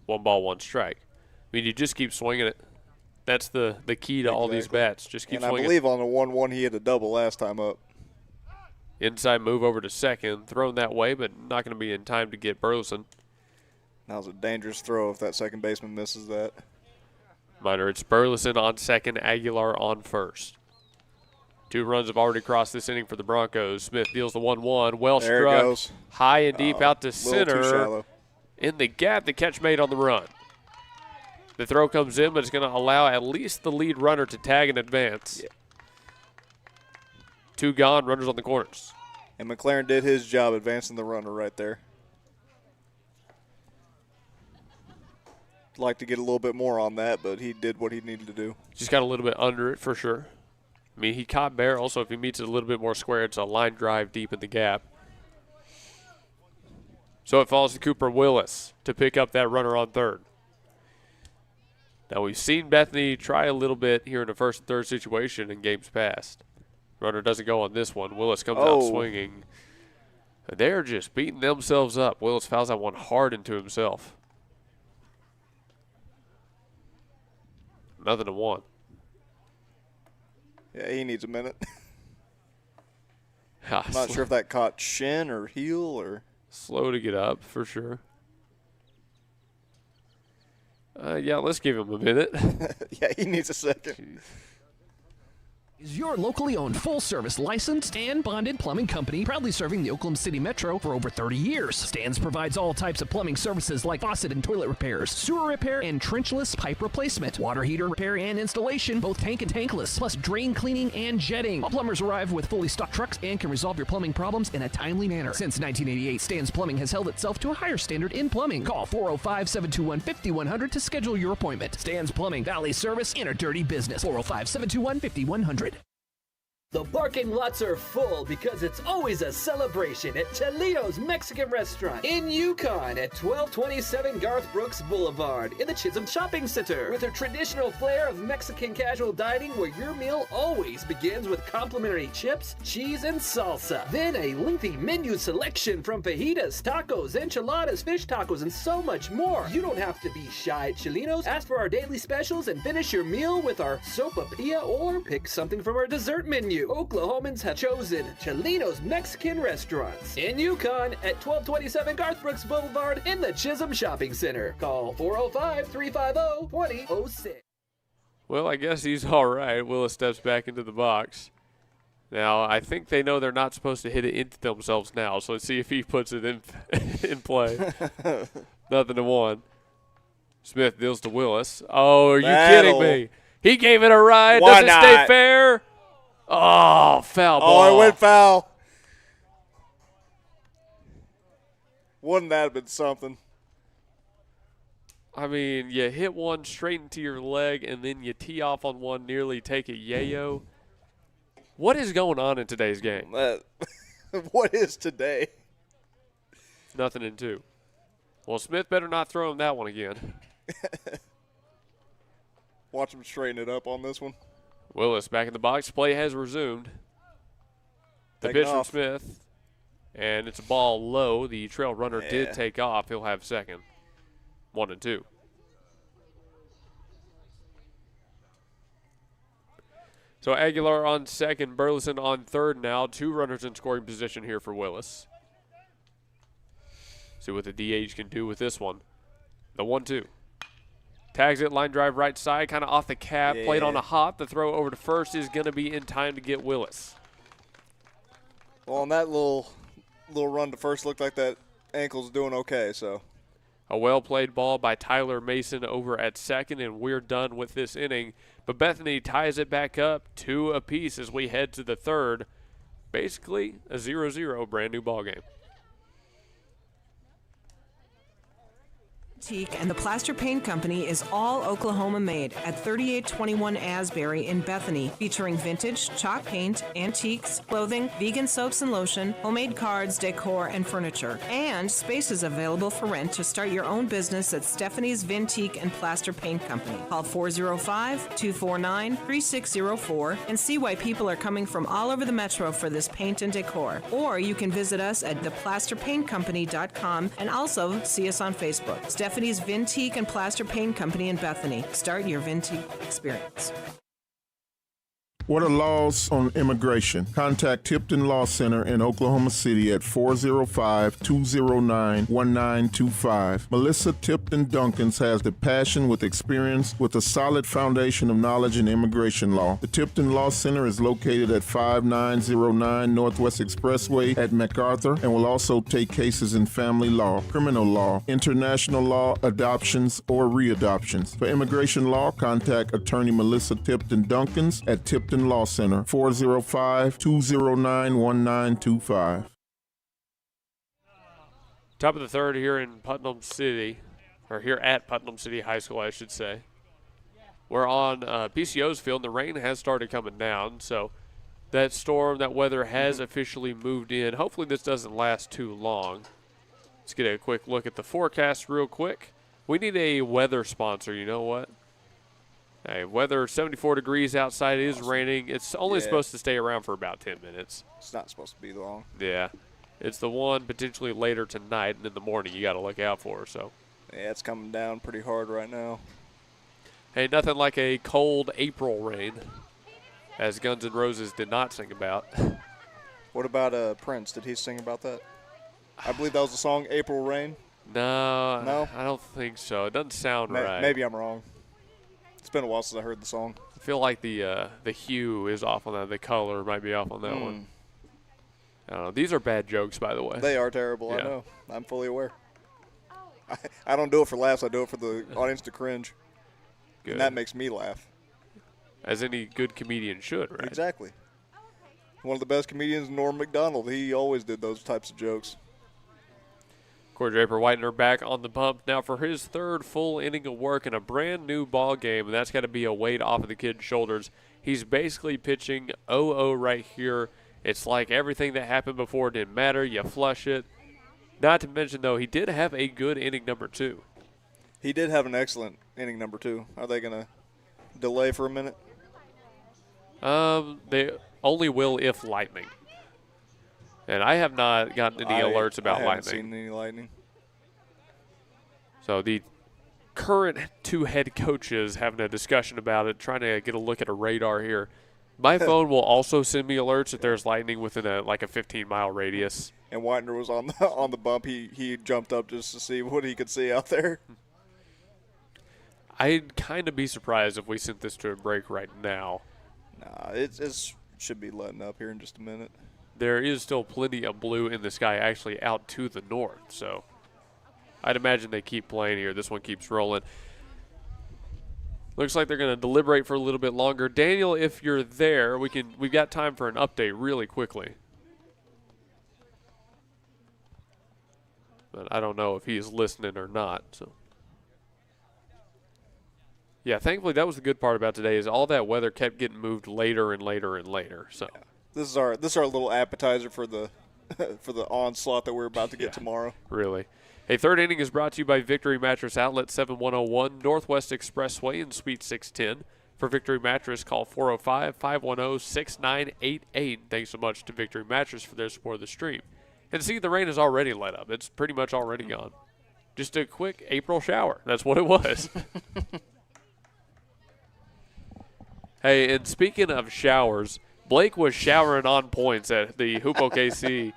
1 ball, 1 strike. I mean, you just keep swinging it. That's the key to all these bats. Just keep swinging. I believe on the 1-1 he hit a double last time up. Inside move over to second. Thrown that way, but not going to be in time to get Burleson. That was a dangerous throw if that second baseman misses that. Minor, it's Burleson on second, Aguilar on first. 2 runs have already crossed this inning for the Broncos. Smith deals the 1-1. Well there struck. It goes. High and deep out to center. Too shallow. In the gap, the catch made on the run. The throw comes in, but it's going to allow at least the lead runner to tag and advance. Yeah. 2 gone, runners on the corners. And McLaren did his job advancing the runner right there. Like to get a little bit more on that, but he did what he needed to do. Just got a little bit under it for sure. I mean, he caught Barrel, so if he meets it a little bit more square, it's a line drive deep in the gap. So it falls to Cooper Willis to pick up that runner on third. Now, we've seen Bethany try a little bit here in the first and third situation in games past. Runner doesn't go on this one. Willis comes out swinging. They're just beating themselves up. Willis fouls that one hard into himself. 0-1. Yeah, he needs a minute. I'm not sure if that caught shin or heel or. Slow to get up, for sure. Yeah, let's give him a minute. Yeah, he needs a second. Jeez. Is your locally owned, full-service, licensed, and bonded plumbing company proudly serving the Oklahoma City Metro for over 30 years. Stan's provides all types of plumbing services like faucet and toilet repairs, sewer repair, and trenchless pipe replacement, water heater repair and installation, both tank and tankless, plus drain cleaning and jetting. All plumbers arrive with fully stocked trucks and can resolve your plumbing problems in a timely manner. Since 1988, Stan's Plumbing has held itself to a higher standard in plumbing. Call 405-721-5100 to schedule your appointment. Stan's Plumbing, Valley Service in a dirty business. 405-721-5100. The parking lots are full because it's always a celebration at Chelito's Mexican Restaurant in Yukon at 1227 Garth Brooks Boulevard in the Chisholm Shopping Center. With a traditional flair of Mexican casual dining where your meal always begins with complimentary chips, cheese, and salsa. Then a lengthy menu selection from fajitas, tacos, enchiladas, fish tacos, and so much more. You don't have to be shy at Chelito's. Ask for our daily specials and finish your meal with our sopapilla or pick something from our dessert menu. Oklahomans have chosen Chelito's Mexican Restaurants in Yukon at 1227 Garth Brooks Boulevard in the Chisholm Shopping Center. Call 405-350-2006. Well, I guess he's all right. Willis steps back into the box. Now, I think they know they're not supposed to hit it into themselves now, so let's see if he puts it in play. 0-1. Smith deals to Willis. Oh, are you kidding me? He gave it a ride. Does it stay fair? Oh, foul ball. Oh, it went foul. Wouldn't that have been something? I mean, you hit one straight into your leg, and then you tee off on one, nearly take a yayo. What is going on in today's game? What is today? 0-2. Well, Smith better not throw him that one again. Watch him straighten it up on this one. Willis back in the box. Play has resumed. The pitch from Smith. And it's a ball low. The trail runner did take off. He'll have second. 1-2. So Aguilar on second. Burleson on third now. 2 runners in scoring position here for Willis. See what the DH can do with this one. The 1-2. Tags it, line drive right side, kind of off the cap, played on a hop. The throw over to first is going to be in time to get Willis. Well, on that little run to first, looked like that ankle's doing okay. So, a well-played ball by Tyler Mason over at second, and we're done with this inning. But Bethany ties it back up 2 apiece as we head to the third. Basically a 0-0 brand new ball game. And the Plaster Paint Company is all Oklahoma made at 3821 Asbury in Bethany, featuring vintage, chalk paint, antiques, clothing, vegan soaps and lotion, homemade cards, decor, and furniture. And space is available for rent to start your own business at Stephanie's Vintique and Plaster Paint Company. Call 405-249-3604 and see why people are coming from all over the metro for this paint and decor. Or you can visit us at theplasterpaintcompany.com and also see us on Facebook. Stephanie's Vintique and Plaster Paint Company in Bethany. Start your Vintique experience. What are laws on immigration? Contact Tipton Law Center in Oklahoma City at 405-209-1925. Melissa Tipton Duncans has the passion with experience with a solid foundation of knowledge in immigration law. The Tipton Law Center is located at 5909 Northwest Expressway at MacArthur and will also take cases in family law, criminal law, international law, adoptions, or readoptions. For immigration law, contact attorney Melissa Tipton Duncans at Tipton Law Center, 405-209-1925. Top of the third here in Putnam City, or here at Putnam City High School, I should say. We're on PCO's field, and the rain has started coming down, so that storm, that weather has officially moved in. Hopefully this doesn't last too long. Let's get a quick look at the forecast real quick. We need a weather sponsor, you know what? Hey, weather 74 degrees outside, is raining. It's only supposed to stay around for about 10 minutes. It's not supposed to be long. Yeah. It's the one potentially later tonight and in the morning you got to look out for. So. Yeah, it's coming down pretty hard right now. Hey, nothing like a cold April rain, as Guns N' Roses did not sing about. What about Prince? Did he sing about that? I believe that was the song April Rain. No, I don't think so. It doesn't sound right. Maybe I'm wrong. It's been a while since I heard the song. I feel like the hue is off on that. The color might be off on that one. I don't know. These are bad jokes, by the way. They are terrible, I know. I'm fully aware. I don't do it for laughs. I do it for the audience to cringe. Good. And that makes me laugh. As any good comedian should, right? Exactly. One of the best comedians, Norm Macdonald. He always did those types of jokes. Corey Draper Whitener back on the bump now for his third full inning of work in a brand new ball game, and that's got to be a weight off of the kid's shoulders. He's basically pitching 0-0 right here. It's like everything that happened before didn't matter. You flush it. Not to mention, though, he did have a good inning number 2. He did have an excellent inning number 2. Are they going to delay for a minute? They only will if lightning. And I have not gotten any alerts about lightning. I haven't seen any lightning. So the current 2 head coaches having a discussion about it, trying to get a look at a radar here. My phone will also send me alerts if there's lightning within a 15-mile radius. And Whitener was on the bump. He jumped up just to see what he could see out there. I'd kind of be surprised if we sent this to a break right now. Nah, it should be letting up here in just a minute. There is still plenty of blue in the sky actually out to the north, so I'd imagine they keep playing here. This one keeps rolling. Looks like they're going to deliberate for a little bit longer. Daniel, if you're there, we've got time for an update really quickly. But I don't know if he's listening or not. So yeah, thankfully that was the good part about today is all that weather kept getting moved later and later and later. So. Yeah. This is our little appetizer for the for the onslaught that we're about to get tomorrow. Really. A third inning is brought to you by Victory Mattress Outlet, 7101 Northwest Expressway in Suite 610. For Victory Mattress, call 405-510-6988. Thanks so much to Victory Mattress for their support of the stream. And see, the rain has already let up. It's pretty much already gone. Just a quick April shower. That's what it was. Hey, and speaking of showers, Blake was showering on points at the Hoop OKC.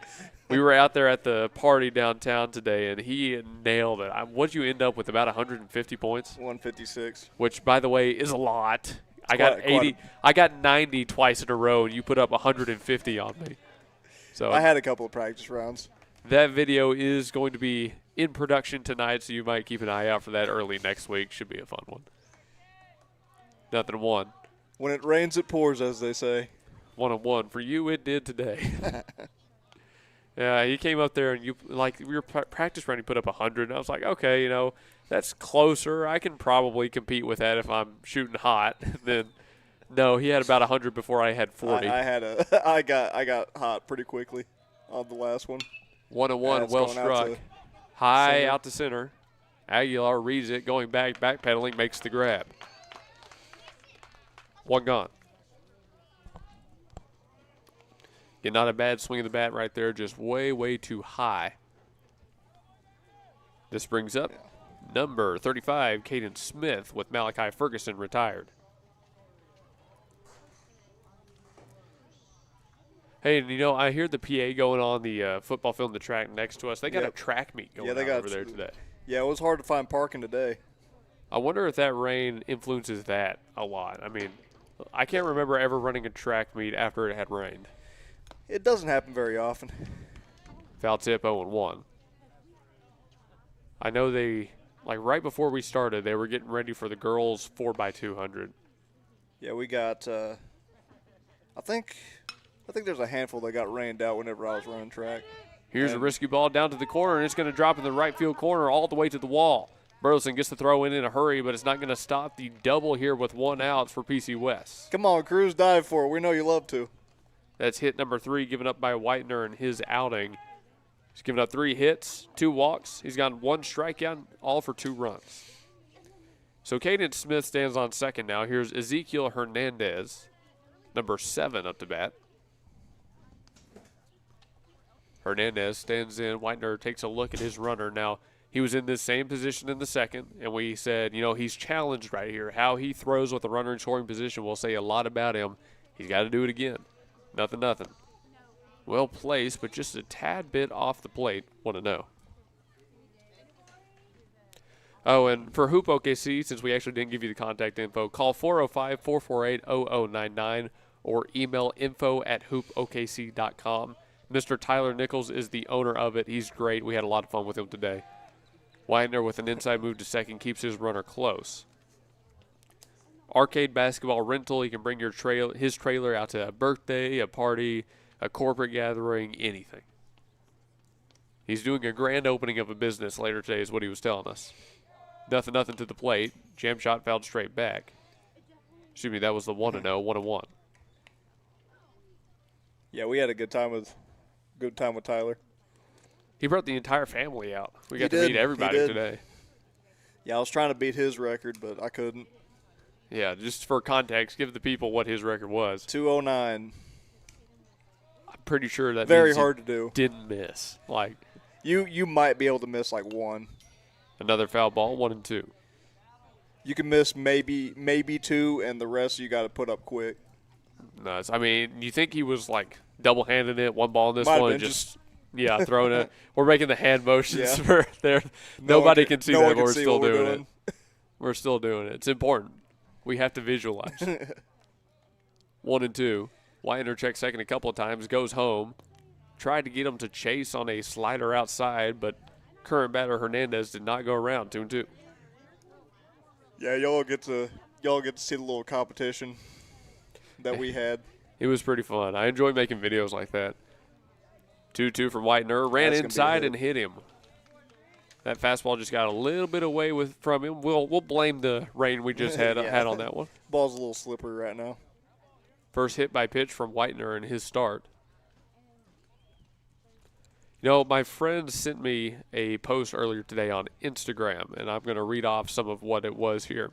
We were out there at the party downtown today, and he nailed it. What'd you end up with, about 150 points? 156. Which, by the way, is a lot. I got 80. I got 90 twice in a row, and you put up 150 on me. So I had a couple of practice rounds. That video is going to be in production tonight, so you might keep an eye out for that early next week. Should be a fun one. Nothing one. When it rains, it pours, as they say. 1-on-1. For you, it did today. Yeah, he came up there, and we were practice running, put up 100. And I was like, okay, that's closer. I can probably compete with that if I'm shooting hot. Then, no, he had about 100 before I had 40. I got hot pretty quickly on the last one. 1-on-1, well struck. High out to center. Aguilar reads it, going backpedaling, makes the grab. One gone. Yeah, not a bad swing of the bat right there, just way, way too high. This brings up number 35, Caden Smith, with Malachi Ferguson retired. Hey, and I hear the PA going on the football field in the track next to us. They got a track meet going on over there today. Yeah, it was hard to find parking today. I wonder if that rain influences that a lot. I mean, I can't remember ever running a track meet after it had rained. It doesn't happen very often. Foul tip 0-1. I know right before we started, they were getting ready for the girls 4x200. Yeah, we got, I think there's a handful that got rained out whenever I was running track. Here's a risky ball down to the corner, and it's going to drop in the right field corner all the way to the wall. Burleson gets the throw in a hurry, but it's not going to stop the double here with 1 out for PC West. Come on, Cruz, dive for it. We know you love to. That's hit number 3 given up by Whitener in his outing. He's given up 3 hits, 2 walks. He's gotten 1 strikeout, all for 2 runs. So Caden Smith stands on second now. Here's Ezekiel Hernandez, number 7 up to bat. Hernandez stands in. Whitener takes a look at his runner. Now, he was in this same position in the second, and we said, he's challenged right here. How he throws with the runner in scoring position will say a lot about him. He's got to do it again. Nothing. Well placed, but just a tad bit off the plate. Want to know. Oh, and for Hoop OKC, since we actually didn't give you the contact info, call 405-448-0099 or email info@hoopokc.com. Mr. Tyler Nichols is the owner of it. He's great. We had a lot of fun with him today. Widener with an inside move to second keeps his runner close. Arcade basketball rental. You can bring his trailer out to a birthday, a party, a corporate gathering, anything. He's doing a grand opening of a business later today is what he was telling us. Nothing to the plate. Jam shot fouled straight back. Excuse me, that was the 1-0, 1-1. Yeah, we had a good time with Tyler. He brought the entire family out. We got to meet everybody today. Yeah, I was trying to beat his record, but I couldn't. Yeah, just for context, give the people what his record was. 209. I'm pretty sure that very means hard to do. Didn't miss. Like you might be able to miss like 1. Another foul ball, 1-2. You can miss maybe 2, and the rest you got to put up quick. Nuts. I mean, you think he was like double-handing it, 1 ball in this one, and just throwing it. We're making the hand motions for there. Nobody can see that, but we're still doing it. We're still doing it. It's important. We have to visualize. 1-2. Widener checks second a couple of times, goes home. Tried to get him to chase on a slider outside, but current batter Hernandez did not go around. 2-2. Yeah, y'all get to see the little competition that we had. It was pretty fun. I enjoy making videos like that. 2-2 from Whitener. Ran inside and hit him. That fastball just got a little bit away from him. We'll blame the rain we just had on that one. Ball's a little slippery right now. First hit by pitch from Whitener in his start. My friend sent me a post earlier today on Instagram, and I'm going to read off some of what it was here.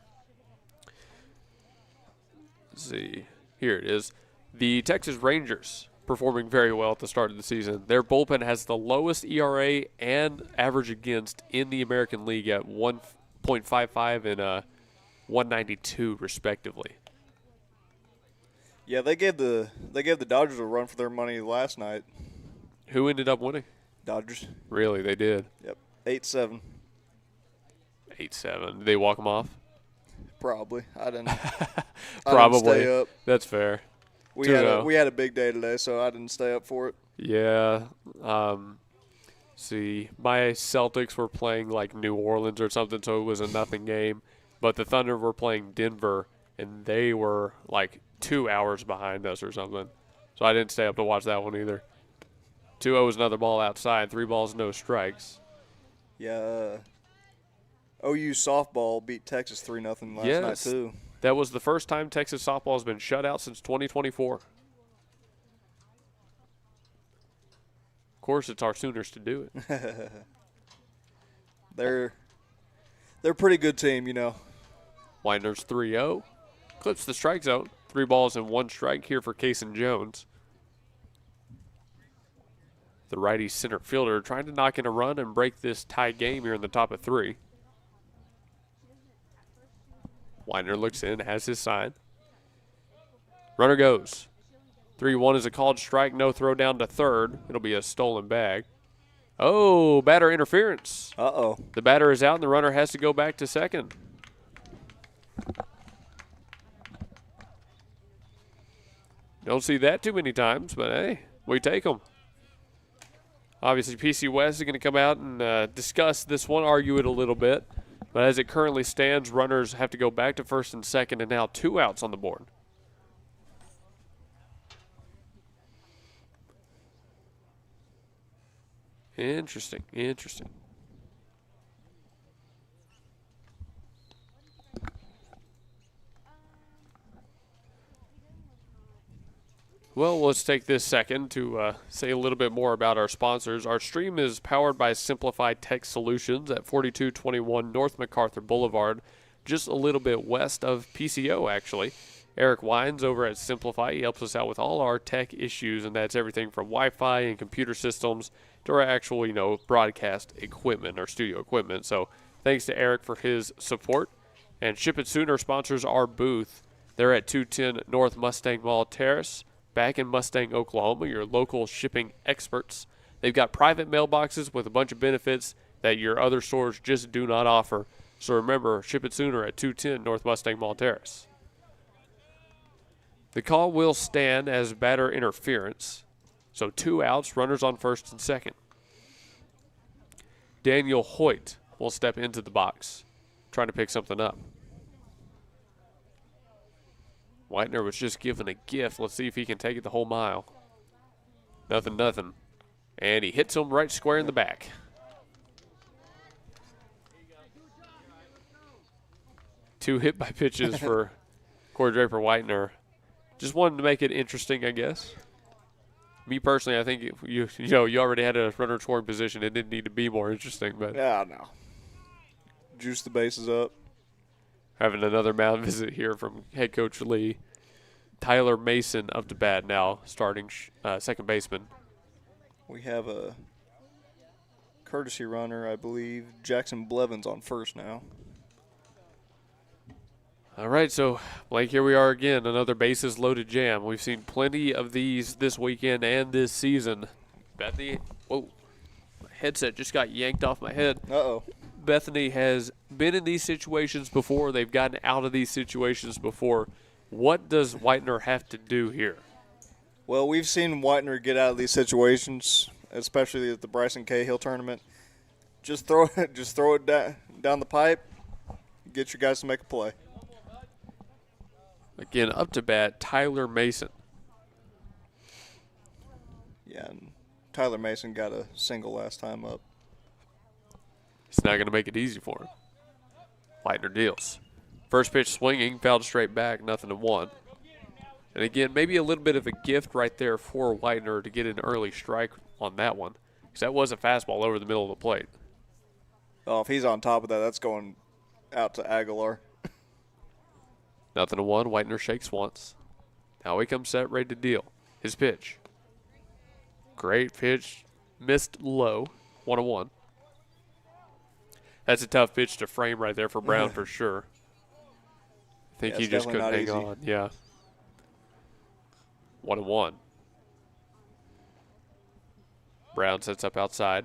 Let's see. Here it is. The Texas Rangers performing very well at the start of the season. Their bullpen has the lowest ERA and average against in the American League at 1.55 and 192 respectively. Yeah, they gave the Dodgers a run for their money last night. Who ended up winning? Dodgers. Really, they did. Yep, 8-7. 8-7. Did they walk them off? Probably. I didn't. Probably. I didn't stay up. That's fair. We had a big day today, so I didn't stay up for it. Yeah. See, my Celtics were playing like New Orleans or something, so it was a nothing game. But the Thunder were playing Denver, and they were like 2 hours behind us or something. So I didn't stay up to watch that one either. 2-0 is another ball outside. 3 balls, no strikes. Yeah. OU softball beat Texas 3-0 last night, too. That was the first time Texas softball has been shut out since 2024. Of course, it's our Sooners to do it. They're a pretty good team, Widener's 3-0. Clips the strike zone. 3 balls and 1 strike here for Kason Jones. The righty center fielder trying to knock in a run and break this tie game here in the top of 3. Widener looks in, has his sign. Runner goes. 3-1 is a called strike, no throw down to third. It'll be a stolen bag. Oh, batter interference. Uh-oh. The batter is out, and the runner has to go back to second. Don't see that too many times, but hey, we take them. Obviously, PC West is going to come out and discuss this one, argue it a little bit. But as it currently stands, runners have to go back to first and second, and now 2 outs on the board. Interesting. Well, let's take this second to say a little bit more about our sponsors. Our stream is powered by Simplified Tech Solutions at 4221 North MacArthur Boulevard, just a little bit west of PCO, actually. Eric Wines over at Simplify, he helps us out with all our tech issues, and that's everything from Wi-Fi and computer systems to our actual, broadcast equipment or studio equipment. So thanks to Eric for his support. And Ship It Sooner sponsors our booth. They're at 210 North Mustang Mall Terrace, back in Mustang, Oklahoma, your local shipping experts. They've got private mailboxes with a bunch of benefits that your other stores just do not offer. So remember, Ship It Sooner at 210 North Mustang Mall Terrace. The call will stand as batter interference. So 2 outs, runners on first and second. Daniel Hoyt will step into the box, trying to pick something up. Whitener was just given a gift. Let's see if he can take it the whole mile. Nothing. And he hits him right square in the back. Two hit by pitches for Corey Draper Whitener. Just wanted to make it interesting, I guess. Me personally, I think you already had a runner in scoring position. It didn't need to be more interesting, but yeah, no. Juice the bases up. Having another mound visit here from head coach Lee. Tyler Mason up to bat now, starting second baseman. We have a courtesy runner, I believe. Jackson Blevins on first now. All right, so, Blake, here we are again, another bases-loaded jam. We've seen plenty of these this weekend and this season. Bethany, whoa, my headset just got yanked off my head. Uh-oh. Bethany has been in these situations before. They've gotten out of these situations before. What does Whitener have to do here? Well, we've seen Whitener get out of these situations, especially at the Bryson Cahill tournament. Just throw it down the pipe, get your guys to make a play. Again, up to bat, Tyler Mason. Yeah, and Tyler Mason got a single last time up. It's not going to make it easy for him. Whitener deals. First pitch swinging, fouled straight back, 0-1. And again, maybe a little bit of a gift right there for Whitener to get an early strike on that one, because that was a fastball over the middle of the plate. Oh, if he's on top of that, that's going out to Aguilar. 0-1. Whitener shakes once. Now he comes set, ready to deal. His pitch. Great pitch. Missed low. 1-1. That's a tough pitch to frame right there for Brown for sure. I think he just couldn't hang on. Yeah. 1-1. Brown sets up outside.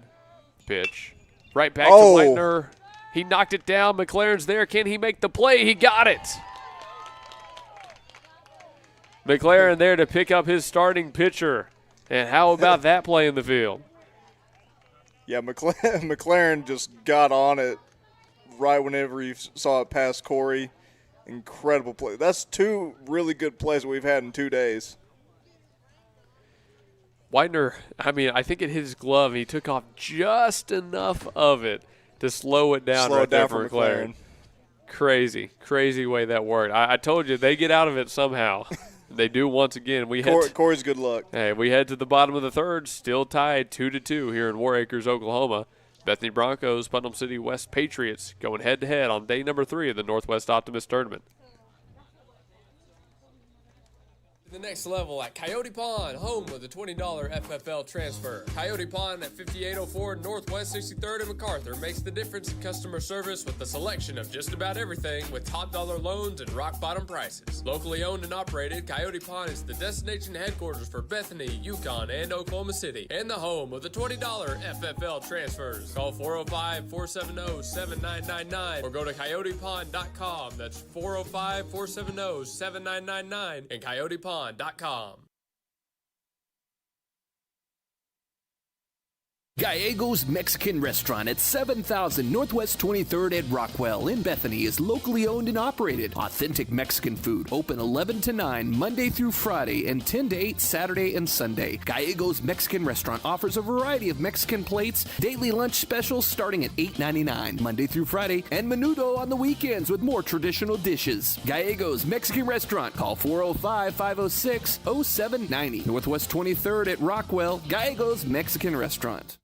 Pitch. Right back to Whitener. He knocked it down. McLaren's there. Can he make the play? He got it. McLaren there to pick up his starting pitcher. And how about that play in the field? Yeah, McLaren just got on it right whenever he saw it pass Corey. Incredible play. That's 2 really good plays that we've had in 2 days. Whitener, I think it hit his glove, and he took off just enough of it to slow it down for McLaren. Crazy way that worked. I told you, they get out of it somehow. They do once again. Corey's good luck. Hey, we head to the bottom of the third, still tied 2-2 here in War Acres, Oklahoma. Bethany Bronchos, Putnam City West Patriots going head-to-head on day number 3 of the Northwest Optimist Tournament. The next level at Coyote Pond, home of the $20 FFL transfer. Coyote Pond at 5804 Northwest 63rd and MacArthur makes the difference in customer service with a selection of just about everything with top dollar loans and rock bottom prices. Locally owned and operated, Coyote Pond is the destination headquarters for Bethany, Yukon, and Oklahoma City, and the home of the $20 FFL transfers. Call 405-470-7999 or go to coyotepond.com. That's 405-470-7999 and coyotepond.com. Gallegos Mexican Restaurant at 7000 Northwest 23rd at Rockwell in Bethany is locally owned and operated. Authentic Mexican food. Open 11 to 9 Monday through Friday and 10 to 8 Saturday and Sunday. Gallegos Mexican Restaurant offers a variety of Mexican plates, daily lunch specials starting at $8.99 Monday through Friday, and menudo on the weekends with more traditional dishes. Gallegos Mexican Restaurant. Call 405-506-0790. Northwest 23rd at Rockwell. Gallegos Mexican Restaurant.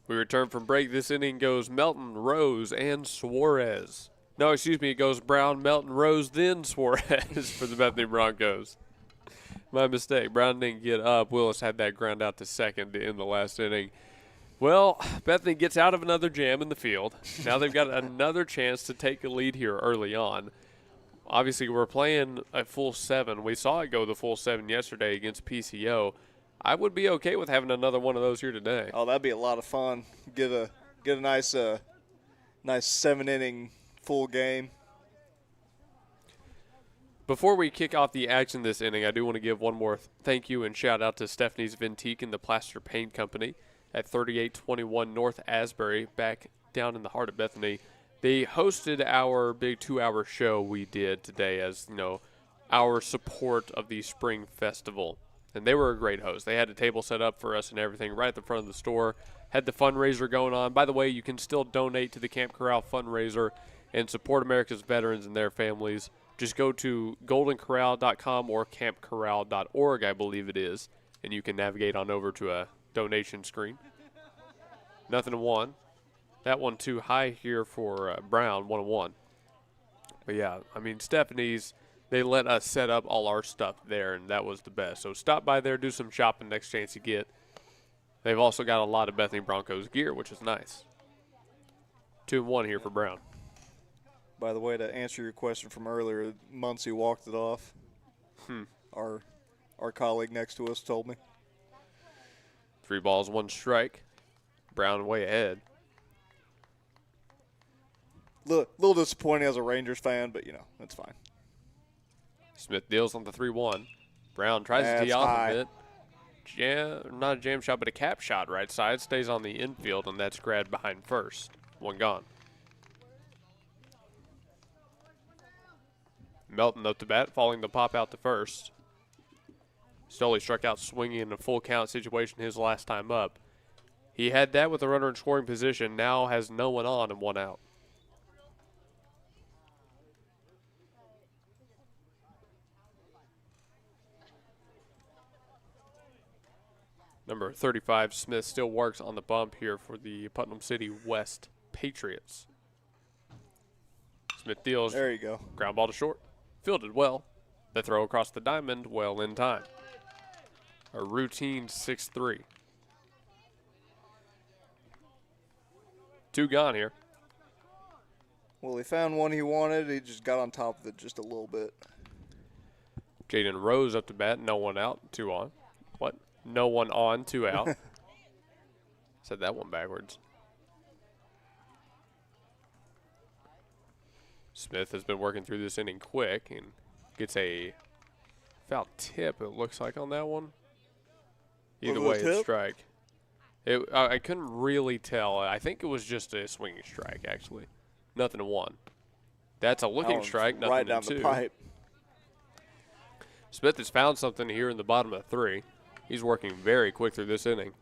We return from break. This inning goes Melton, Rose, and Suarez. No, excuse me, it goes Brown, Melton, Rose, then Suarez for the Bethany Broncos. My mistake. Brown didn't get up. Willis had that ground out to second to end the last inning. Well, Bethany gets out of another jam in the field. Now they've got another chance to take a lead here early on. Obviously, we're playing a full 7. We saw it go the full 7 yesterday against PCO. I would be okay with having another one of those here today. Oh, that'd be a lot of fun. Get a nice 7-inning full game. Before we kick off the action this inning, I do want to give one more thank you and shout out to Stephanie's Ventique and the Plaster Paint Company at 3821 North Asbury, back down in the heart of Bethany. They hosted our big 2-hour show we did today as, our support of the Spring Festival. And they were a great host. They had a table set up for us and everything right at the front of the store. Had the fundraiser going on. By the way, you can still donate to the Camp Corral fundraiser and support America's veterans and their families. Just go to goldencorral.com or campcorral.org, I believe it is, and you can navigate on over to a donation screen. 0-1. That one too high here for Brown, 1-1. But yeah, Stephanie's, they let us set up all our stuff there, and that was the best. So stop by there, do some shopping next chance you get. They've also got a lot of Bethany Broncos gear, which is nice. 2-1 here for Brown. By the way, to answer your question from earlier, Muncie walked it off. Our colleague next to us told me. 3 balls, 1 strike. Brown way ahead. Little disappointing as a Rangers fan, but, that's fine. Smith deals on the 3-1. Brown tries to tee off a bit. Not a jam shot, but a cap shot right side. Stays on the infield, and that's grabbed behind first. 1 gone. Melton up to bat, following the pop out to first. Stoley struck out swinging in a full count situation his last time up. He had that with a runner in scoring position. Now has no one on and 1 out. Number 35, Smith, still works on the bump here for the Putnam City West Patriots. Smith deals. There you go. Ground ball to short. Fielded well. The throw across the diamond, well in time. A routine 6-3. 2 gone here. Well, he found one he wanted. He just got on top of it just a little bit. Jaden Rose up to bat. No one out. 2 on. What? No one on, 2 out. Said that one backwards. Smith has been working through this inning quick and gets a foul tip, it looks like, on that one. Either way, it's strike. I couldn't really tell. I think it was just a swinging strike, actually. 0-1. That's a looking strike. Right down the pipe. Smith has found something here in the bottom of 3. He's working very quick through this inning.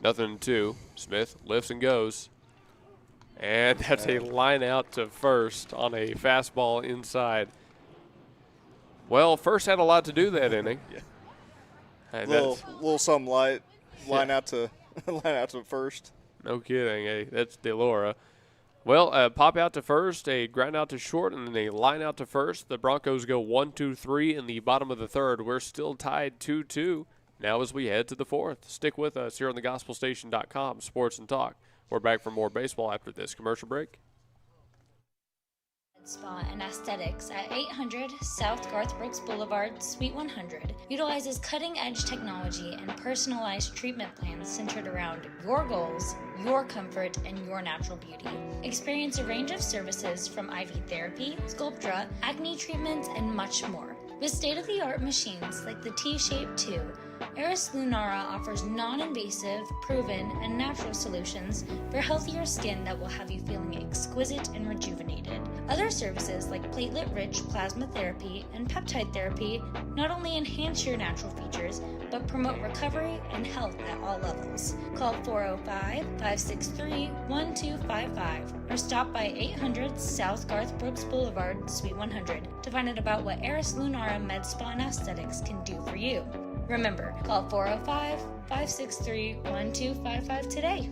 0-2. Smith lifts and goes. And that's a line out to first on a fastball inside. Well, first had a lot to do that inning. Yeah. Little something light. Line out to first. No kidding. Hey, that's DeLaura. Well, pop out to first, a ground out to short, and then a line out to first. The Broncos go 1-2-3 in the bottom of the third. We're still tied 2-2 now as we head to the fourth. Stick with us here on the gospelstation.com, Sports and Talk. We're back for more baseball after this commercial break. Spa and Aesthetics at 800 South Garth Brooks Boulevard, Suite 100 utilizes cutting-edge technology and personalized treatment plans centered around your goals, your comfort, and your natural beauty. Experience a range of services from IV therapy, Sculptra, acne treatments, and much more. With state-of-the-art machines like the T-Shape 2, Eris Lunara offers non-invasive, proven, and natural solutions for healthier skin that will have you feeling exquisite and rejuvenated. Other services like platelet-rich plasma therapy and peptide therapy not only enhance your natural features, but promote recovery and health at all levels. Call 405-563-1255 or stop by 800 South Garth Brooks Boulevard, Suite 100 to find out about what Eris Lunara Med Spa and Aesthetics can do for you. Remember, call 405-563-1255 today.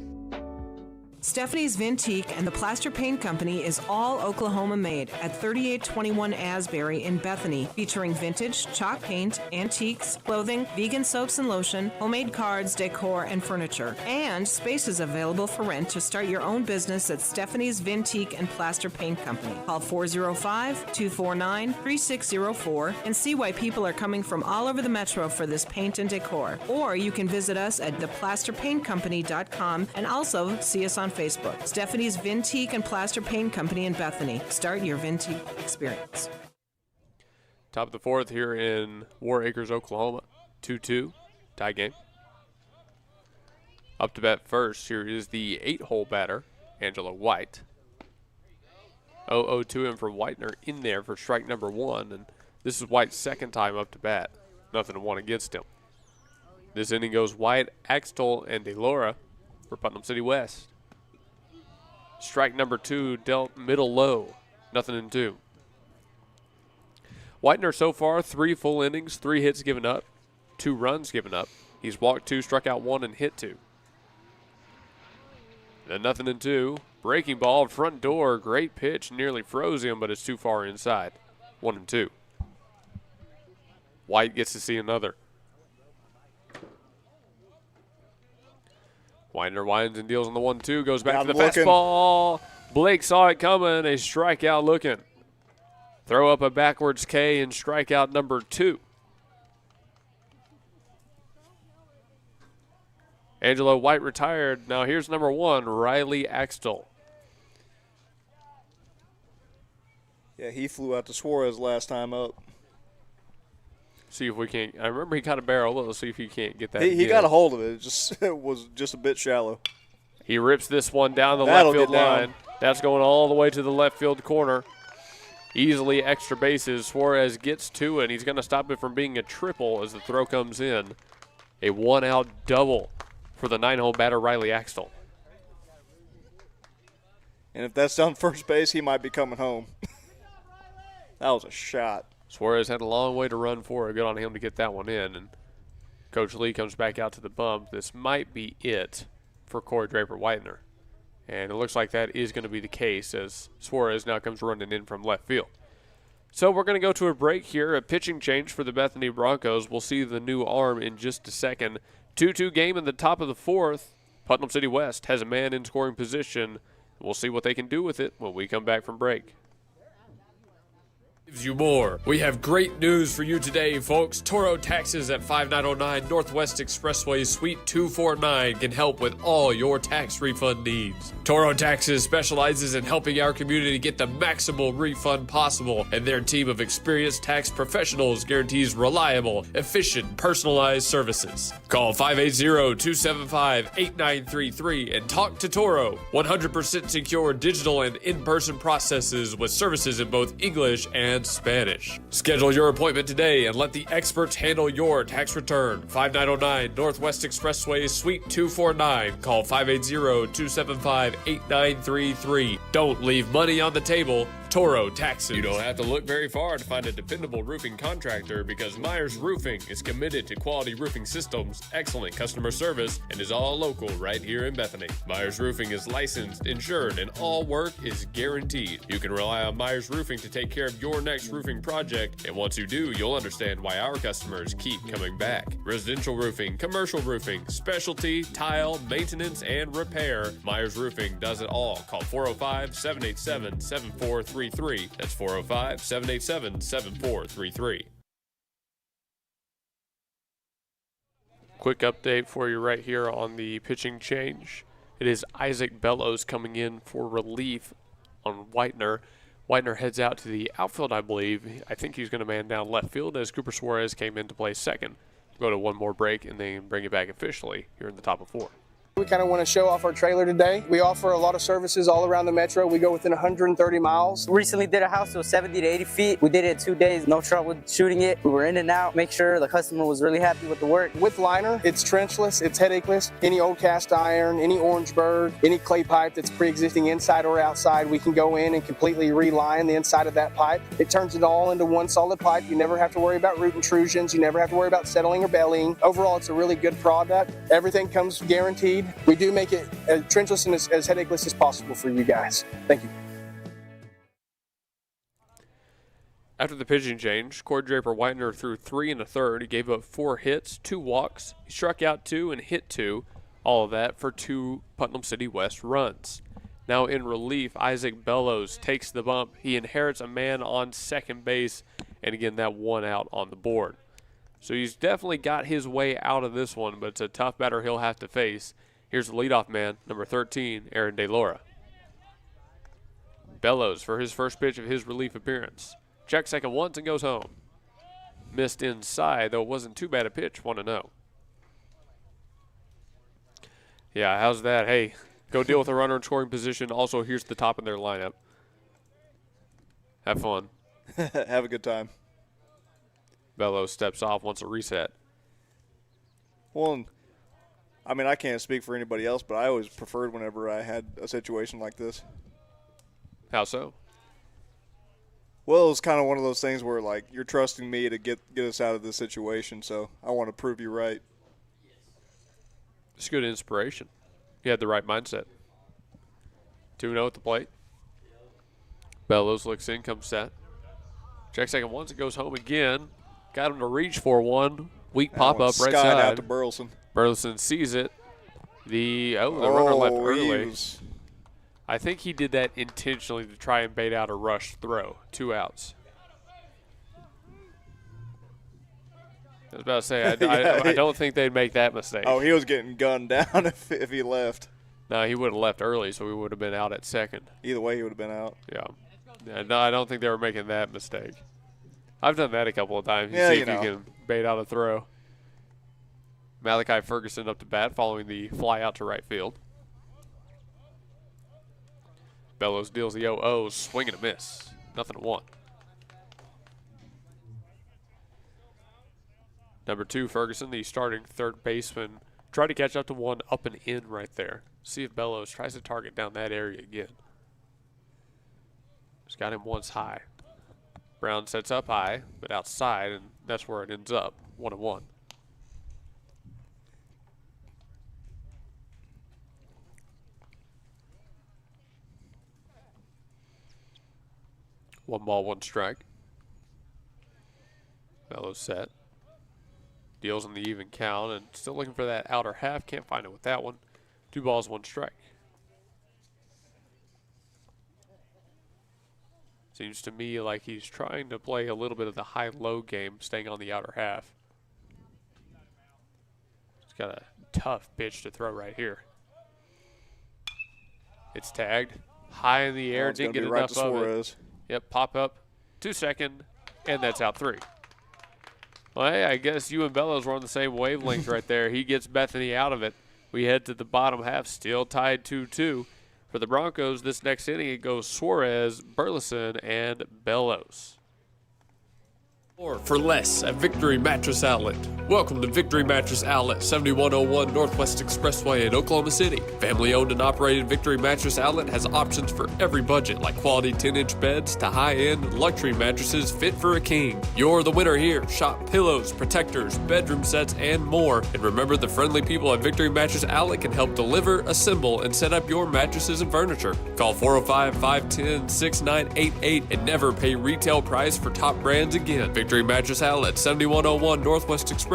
Stephanie's Vintique and the Plaster Paint Company is all Oklahoma made at 3821 Asbury in Bethany, featuring vintage, chalk paint, antiques, clothing, vegan soaps and lotion, homemade cards, decor, and furniture. And space is available for rent to start your own business at Stephanie's Vintique and Plaster Paint Company. Call 405-249-3604 and see why people are coming from all over the metro for this paint and decor. Or you can visit us at theplasterpaintcompany.com and also see us on Facebook. Stephanie's Vintique and Plaster Paint Company in Bethany. Start your Vintique experience. Top of the fourth here in War Acres, Oklahoma. 2-2, tie game. Up to bat first, here is the 8-hole batter, Angelo White. 0-2 in for Whitener in there for strike number 1, and this is White's second time up to bat. Nothing to want against him. This inning goes White, Axtell, and DeLora for Putnam City West. Strike number 2 dealt middle low, 0-2. Whitener so far 3 full innings, 3 hits given up, 2 runs given up. He's walked 2, struck out 1, and hit 2. Then 0-2. Breaking ball, front door, great pitch, nearly froze him, but it's too far inside. 1-2. White gets to see another. Winder winds and deals on the 1-2, goes back to the fastball. Blake saw it coming, a strikeout looking. Throw up a backwards K and strikeout number 2. Angelo White retired. Now here's number 1, Riley Axtell. Yeah, he flew out to Suarez last time up. See if we can't. I remember he caught a barrel. Let's see if he can't get that. He got a hold of it. It was just a bit shallow. He rips this one down the left field line. That's going all the way to the left field corner. Easily extra bases. Suarez gets to it. He's going to stop it from being a triple as the throw comes in. A 1-out double for the 9-hole batter, Riley Axtell. And if that's down first base, he might be coming home. That was a shot. Suarez had a long way to run for it. Good on him to get that one in. And Coach Lee comes back out to the bump. This might be it for Corey Draper Whitener. And it looks like that is going to be the case as Suarez now comes running in from left field. So we're going to go to a break here, a pitching change for the Bethany Broncos. We'll see the new arm in just a second. 2-2 game in the top of the fourth. Putnam City West has a man in scoring position. We'll see what they can do with it when we come back from break. Gives you more. We have great news for you today, folks. Toro Taxes at 5909 Northwest Expressway, Suite 249 can help with all your tax refund needs. Toro Taxes specializes in helping our community get the maximal refund possible, and their team of experienced tax professionals guarantees reliable, efficient, personalized services. Call 580-275-8933 and talk to Toro. 100% secure digital and in-person processes with services in both English and Spanish. Schedule your appointment today and let the experts handle your tax return. 5909 Northwest Expressway, Suite 249. Call 580-275-8933. Don't leave money on the table. Toro Taxes. You don't have to look very far to find a dependable roofing contractor because Myers Roofing is committed to quality roofing systems, excellent customer service, and is all local right here in Bethany. Myers Roofing is licensed, insured, and all work is guaranteed. You can rely on Myers Roofing to take care of your next roofing project, and once you do, you'll understand why our customers keep coming back. Residential roofing, commercial roofing, specialty, tile, maintenance, and repair. Myers Roofing does it all. Call 405-787-7433. That's 405-787-7433. Quick update for you right here on the pitching change. It is Isaac Bellows coming in for relief on Whitener. Whitener heads out to the outfield, I believe. I think he's going to man down left field as Cooper Suarez came in to play second. We'll go to one more break and then bring it back officially here in the top of 4. We kind of want to show off our trailer today. We offer a lot of services all around the metro. We go within 130 miles. Recently did a house that was 70 to 80 feet. We did it in 2 days, no trouble with shooting it. We were in and out, make sure the customer was really happy with the work. With liner, it's trenchless, it's headacheless. Any old cast iron, any orange bird, any clay pipe that's pre-existing inside or outside, we can go in and completely reline the inside of that pipe. It turns it all into one solid pipe. You never have to worry about root intrusions. You never have to worry about settling or bellying. Overall, it's a really good product. Everything comes guaranteed. We do make it as trenchless and as headacheless as possible for you guys. Thank you. After the pitching change, Corey Draper Whitener threw 3 1/3. He gave up 4 hits, 2 walks. He struck out 2 and hit 2. All of that for 2 Putnam City West runs. Now in relief, Isaac Bellows takes the bump. He inherits a man on second base, and again, that 1 out on the board. So he's definitely got his way out of this one, but it's a tough batter he'll have to face. Here's the leadoff man, number 13, Aaron DeLora. Bellows for his first pitch of his relief appearance. Check second once and goes home. Missed inside, though it wasn't too bad a pitch, 1-0. Yeah, how's that? Hey, go deal with a runner in scoring position. Also, here's the top of their lineup. Have fun. Have a good time. Bellows steps off, wants a reset. Well, I mean, I can't speak for anybody else, but I always preferred whenever I had a situation like this. How so? Well, it's kind of one of those things where, like, you're trusting me to get us out of this situation, so I want to prove you right. It's good inspiration. He had the right mindset. 2-0 at the plate. Bellows looks in, comes set. Check second once, it goes home again. Got him to reach for one. Weak pop-up right side. Out to Burleson. Burleson sees it. The runner left early. I think he did that intentionally to try and bait out a rush throw. 2 outs. I was about to say, I don't think they'd make that mistake. Oh, he was getting gunned down if he left. No, he would have left early, so we would have been out at second. Either way, he would have been out. Yeah. No, I don't think they were making that mistake. I've done that a couple of times. Yeah, See if you can bait out a throw. Malachi Ferguson up to bat following the fly out to right field. Bellows deals the 0-0, swing and a miss. 0-1. Number 2, Ferguson, the starting third baseman, tried to catch up to one up and in right there. See if Bellows tries to target down that area again. Just got him once high. Brown sets up high, but outside, and that's where it ends up. 1-1. One ball, one strike. Bellows set. Deals on the even count and still looking for that outer half. Can't find it with that one. 2 balls, 1 strike. Seems to me like he's trying to play a little bit of the high-low game, staying on the outer half. He's got a tough pitch to throw right here. It's tagged. High in the air, didn't get enough of it. Yep, pop up, 2-second, and that's out 3. Well, hey, I guess you and Bellows were on the same wavelength right there. He gets Bethany out of it. We head to the bottom half, still tied 2-2. For the Broncos, this next inning, it goes Suarez, Burleson, and Bellows. More for less at Victory Mattress Outlet. Welcome to Victory Mattress Outlet, 7101 Northwest Expressway in Oklahoma City. Family-owned and operated Victory Mattress Outlet has options for every budget, like quality 10-inch beds to high-end luxury mattresses fit for a king. You're the winner here. Shop pillows, protectors, bedroom sets, and more. And remember, the friendly people at Victory Mattress Outlet can help deliver, assemble, and set up your mattresses and furniture. Call 405-510-6988 and never pay retail price for top brands again. Victory Mattress Outlet, 7101 Northwest Expressway,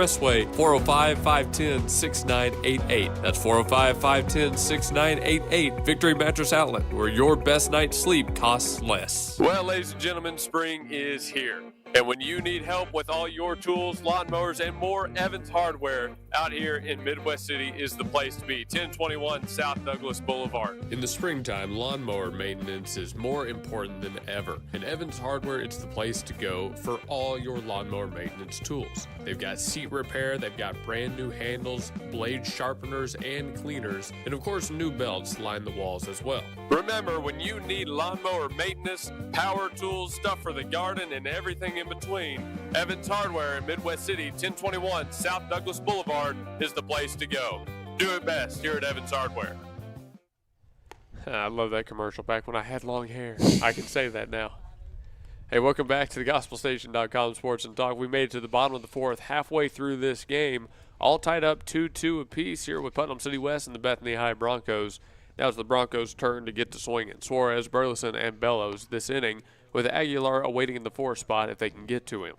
405-510-6988. That's 405-510-6988. Victory Mattress Outlet, where your best night's sleep costs less. Well, ladies and gentlemen, spring is here. And when you need help with all your tools, lawnmowers, and more, Evans Hardware out here in Midwest City is the place to be. 1021 South Douglas Boulevard. In the springtime, lawnmower maintenance is more important than ever. And Evans Hardware, it's the place to go for all your lawnmower maintenance tools. They've got seat repair, they've got brand new handles, blade sharpeners, and cleaners, and of course new belts line the walls as well. Remember, when you need lawnmower maintenance, power tools, stuff for the garden, and everything in between, Evans Hardware in Midwest City, 1021 South Douglas Boulevard is the place to go. Do it best here at Evans Hardware. I love that commercial. Back when I had long hair. I can say that now. Hey, welcome back to the GospelStation.com Sports and Talk. We made it to the bottom of the fourth, halfway through this game, all tied up 2-2 apiece here with Putnam City West and the Bethany High Broncos. Now it's the Broncos' turn to get to swinging. Suarez, Burleson, and Bellows this inning, with Aguilar awaiting in the 4 spot if they can get to him.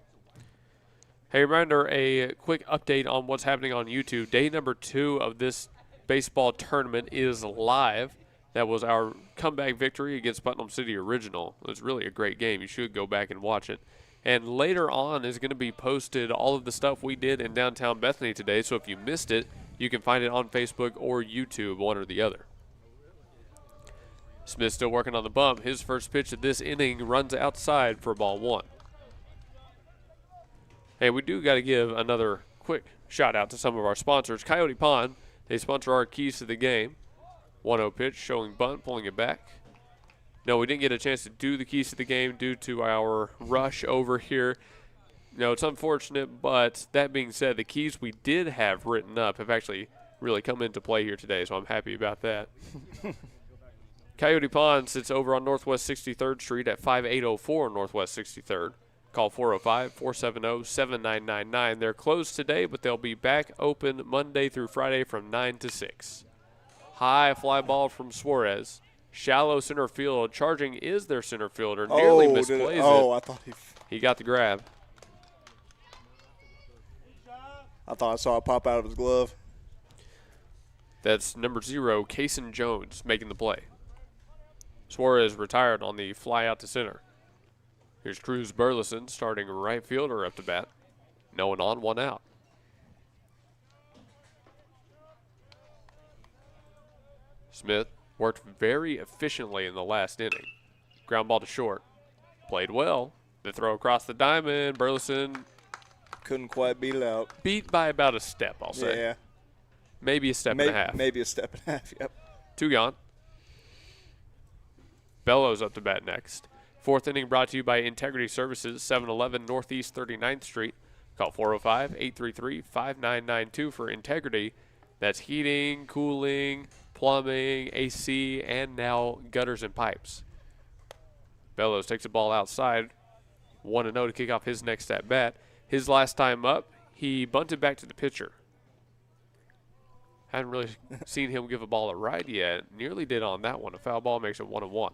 Hey, reminder, a quick update on what's happening on YouTube. Day number 2 of this baseball tournament is live. That was our comeback victory against Putnam City Original. It was really a great game. You should go back and watch it. And later on is going to be posted all of the stuff we did in downtown Bethany today. So if you missed it, you can find it on Facebook or YouTube, one or the other. Smith still working on the bump. His first pitch of this inning runs outside for ball 1. Hey, we do got to give another quick shout out to some of our sponsors. Coyote Pond, they sponsor our keys to the game. 1-0 pitch, showing bunt, pulling it back. No, we didn't get a chance to do the keys to the game due to our rush over here. No, it's unfortunate, but that being said, the keys we did have written up have actually really come into play here today, so I'm happy about that. Coyote Pond sits over on Northwest 63rd Street at 5804 Northwest 63rd. Call 405-470-7999. They're closed today, but they'll be back open Monday through Friday from 9 to 6. High fly ball from Suarez. Shallow center field. Charging is their center fielder. Nearly misplays it. Oh, I thought he got the grab. I thought I saw it pop out of his glove. That's number 0, Kaysen Jones, making the play. Suarez retired on the fly out to center. Here's Cruz Burleson, starting right fielder up to bat. No one on, 1 out. Smith worked very efficiently in the last inning. Ground ball to short. Played well. The throw across the diamond. Burleson couldn't quite beat it out. Beat by about a step, I'll say. Yeah. Maybe a step and a half. Maybe a step and a half, yep. 2 gone. Bellows up to bat next. 4th inning brought to you by Integrity Services, 711 Northeast 39th Street. Call 405-833-5992 for Integrity. That's heating, cooling, plumbing, AC, and now gutters and pipes. Bellows takes the ball outside. 1-0 to kick off his next at-bat. His last time up, he bunted back to the pitcher. Hadn't really seen him give a ball a ride yet. Nearly did on that one. A foul ball makes it 1-1.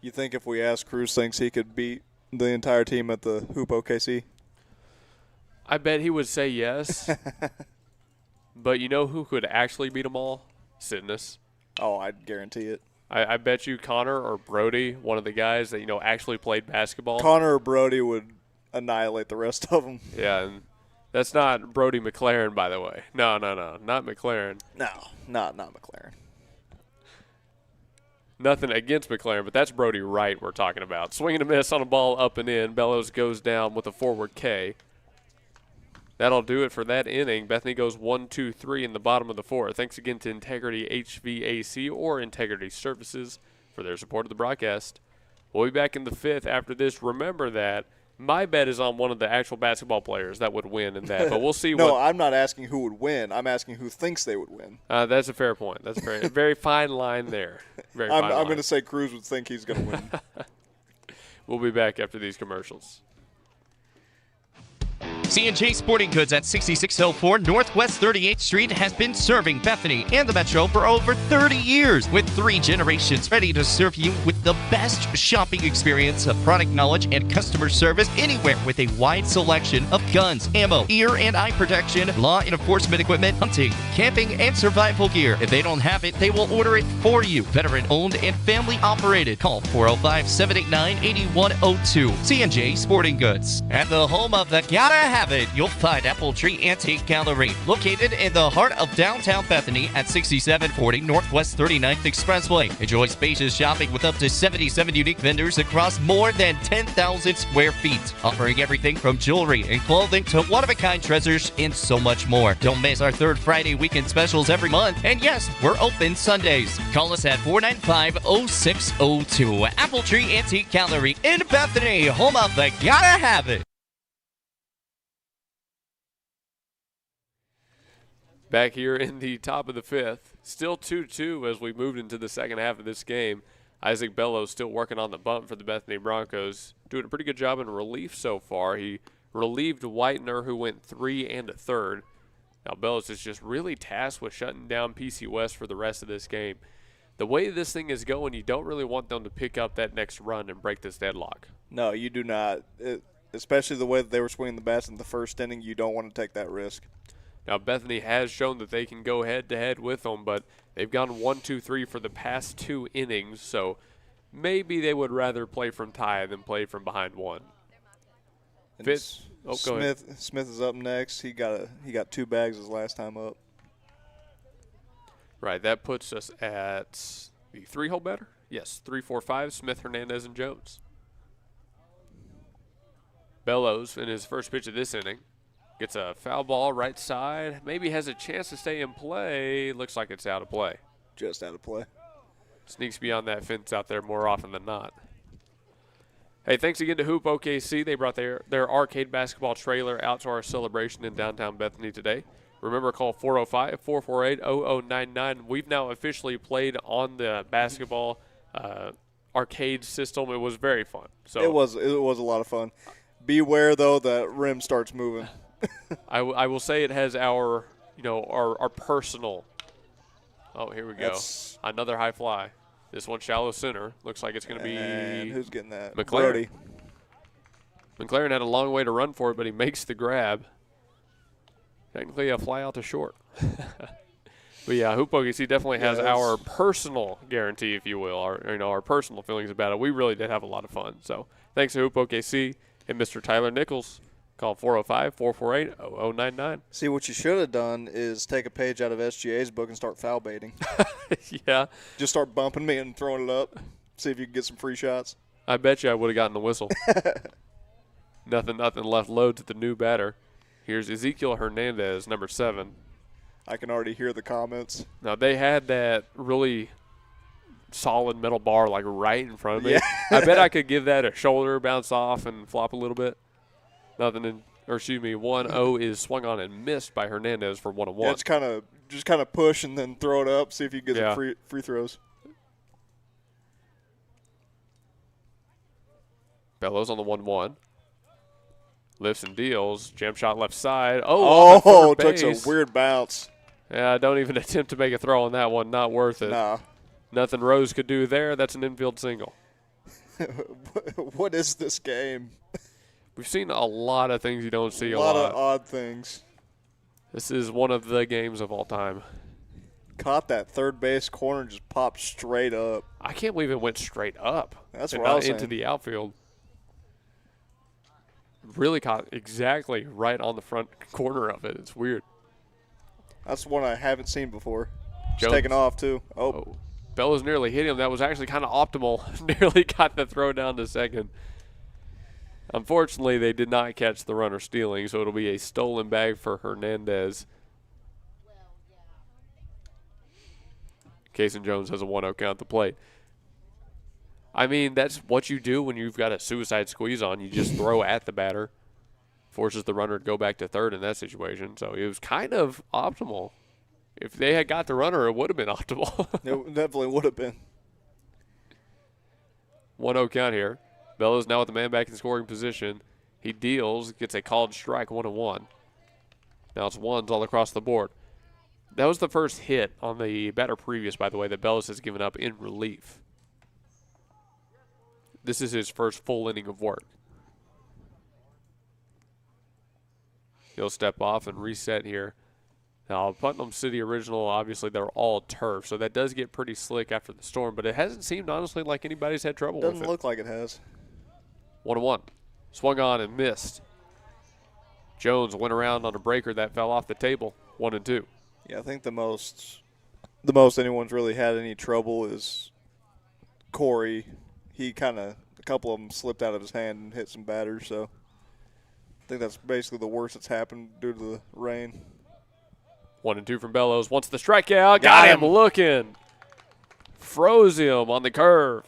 You think if we ask Cruz thinks he could beat the entire team at the Hoop OKC? I bet he would say yes. But you know who could actually beat them all? Sidness. Oh, I'd guarantee it. I bet you Connor or Brody, one of the guys that, actually played basketball. Connor or Brody would annihilate the rest of them. Yeah, and that's not Brody McLaren, by the way. No, not McLaren. No, not McLaren. Nothing against McLaren, but that's Brody Wright we're talking about. Swing and a miss on a ball up and in. Bellows goes down with a forward K. That'll do it for that inning. Bethany goes 1-2-3 in the bottom of the 4th. Thanks again to Integrity HVAC or Integrity Services for their support of the broadcast. We'll be back in the 5th after this. Remember that My bet is on one of the actual basketball players that would win in that, but we'll see. No, I'm not asking who would win. I'm asking who thinks they would win. That's a fair point. That's a very fine line there. I'm going to say Cruz would think he's going to win. We'll be back after these commercials. C&J Sporting Goods at 6604 Northwest 38th Street has been serving Bethany and the Metro for over 30 years, with 3 generations ready to serve you with the best shopping experience of product knowledge and customer service anywhere, with a wide selection of guns, ammo, ear and eye protection, law and enforcement equipment, hunting, camping, and survival gear. If they don't have it, they will order it for you. Veteran owned and family operated. Call 405-789-8102. C&J Sporting Goods. At the home of the Gotta Have It, you'll find Apple Tree Antique Gallery, located in the heart of downtown Bethany at 6740 Northwest 39th Expressway. Enjoy spacious shopping with up to 77 unique vendors across more than 10,000 square feet, offering everything from jewelry and clothing to one-of-a-kind treasures and so much more. Don't miss our third Friday weekend specials every month. And yes, we're open Sundays. Call us at 495-0602. Apple Tree Antique Gallery in Bethany, home of the Gotta Have It. Back here in the top of the 5th, still 2-2 as we moved into the second half of this game. Isaac Bellows still working on the bump for the Bethany Broncos, doing a pretty good job in relief so far. He relieved Whitener, who went 3 and a third. Now Bellows is just really tasked with shutting down PC West for the rest of this game. The way this thing is going, you don't really want them to pick up that next run and break this deadlock. No, you do not. Especially the way that they were swinging the bats in the first inning, you don't want to take that risk. Now, Bethany has shown that they can go head-to-head with them, but they've gone 1-2-3 for the past 2 innings, so maybe they would rather play from tie than play from behind 1. Smith is up next. He got 2 bags his last time up. Right, that puts us at the 3-hole batter? Yes, 3, 4, 5, Smith, Hernandez, and Jones. Bellows in his first pitch of this inning. Gets a foul ball right side. Maybe has a chance to stay in play. Looks like it's out of play. Just out of play. Sneaks beyond that fence out there more often than not. Hey, thanks again to Hoop OKC. They brought their arcade basketball trailer out to our celebration in downtown Bethany today. Remember, call 405-448-0099. We've now officially played on the basketball arcade system. It was very fun. So it was a lot of fun. Beware, though, that rim starts moving. I will say it has our personal. Oh, here we go. Another high fly. This one shallow center. Looks like it's going to be. And who's getting that? McLaren. Brody. McLaren had a long way to run for it, but he makes the grab. Technically a fly out to short. But yeah, Hoop OKC definitely has our personal guarantee, if you will, our personal feelings about it. We really did have a lot of fun. So thanks to Hoop OKC and Mr. Tyler Nichols. Call 405-448-0099. See, what you should have done is take a page out of SGA's book and start foul baiting. Yeah. Just start bumping me and throwing it up. See if you can get some free shots. I bet you I would have gotten the whistle. Nothing left low to the new batter. Here's Ezekiel Hernandez, number 7. I can already hear the comments. Now, they had that really solid metal bar like right in front of me. Yeah. I bet I could give that a shoulder, bounce off, and flop a little bit. 1-0 is swung on and missed by Hernandez for 1-1. Yeah, it's just kind of push and then throw it up, see if you can get some free throws. Bellows on the 1-1. Lifts and deals. Jam shot left side. Took a weird bounce. Yeah, don't even attempt to make a throw on that one. Not worth it. Nah. Nothing Rose could do there. That's an infield single. What is this game? We've seen a lot of things you don't see a lot. A lot of odd things. This is one of the games of all time. Caught that third base corner, just popped straight up. I can't believe it went straight up. That's what I was saying. Into the outfield. Really caught exactly right on the front corner of it. It's weird. That's one I haven't seen before. It's Jones. taken off, too. Oh. Bellows nearly hit him. That was actually kind of optimal. Nearly got the throw down to second. Unfortunately, they did not catch the runner stealing, so it'll be a stolen bag for Hernandez. Cason Jones has a 1-0 count to plate. I mean, that's what you do when you've got a suicide squeeze on. You just throw at the batter. Forces the runner to go back to third in that situation. So it was kind of optimal. If they had got the runner, it would have been optimal. It definitely would have been. 1-0 count here. Bellows now with the man back in scoring position. He deals, gets a called strike, 1-1. Now it's ones all across the board. That was the first hit on the batter previous, by the way, that Bellows has given up in relief. This is his first full inning of work. He'll step off and reset here. Now, Putnam City original, obviously, they're all turf, so that does get pretty slick after the storm, but it hasn't seemed, honestly, like anybody's had trouble with it. Doesn't look like it has. 1-1. Swung on and missed. Jones went around on a breaker that fell off the table. 1-2. Yeah, I think the most anyone's really had any trouble is Corey. He a couple of them slipped out of his hand and hit some batters, so I think that's basically the worst that's happened due to the rain. 1-2 from Bellows. Wants the strikeout. Got him looking. Froze him on the curve.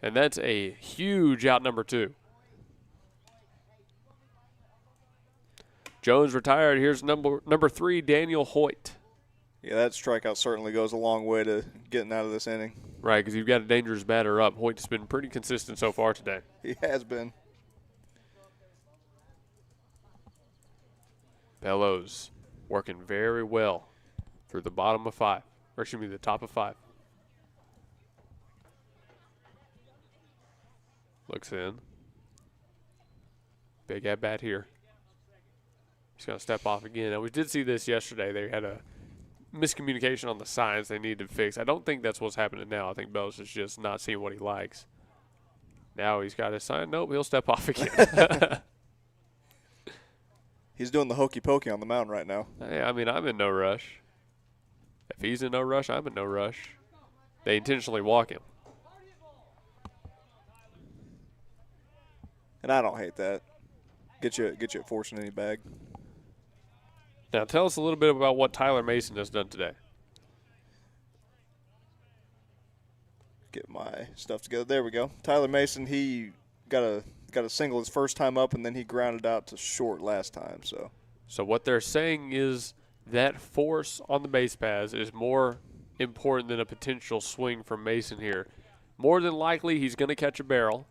And that's a huge out, number 2. Jones retired. Here's number 3, Daniel Hoyt. Yeah, that strikeout certainly goes a long way to getting out of this inning. Right, because you've got a dangerous batter up. Hoyt's been pretty consistent so far today. He has been. Bellows working very well through the bottom of 5. Or excuse me, the top of 5. Looks in. Big at bat here. He's going to step off again. Now, we did see this yesterday. They had a miscommunication on the signs they needed to fix. I don't think that's what's happening now. I think Bellows is just not seeing what he likes. Now he's got his sign. Nope, he'll step off again. He's doing the hokey pokey on the mound right now. Hey, I mean, I'm in no rush. If he's in no rush, I'm in no rush. They intentionally walk him. And I don't hate that. Get you at forcing any bag. Now tell us a little bit about what Tyler Mason has done today. Get my stuff together. There we go. Tyler Mason, he got a single his first time up, and then he grounded out to short last time. So what they're saying is that force on the base paths is more important than a potential swing from Mason here. More than likely, he's going to catch a barrel.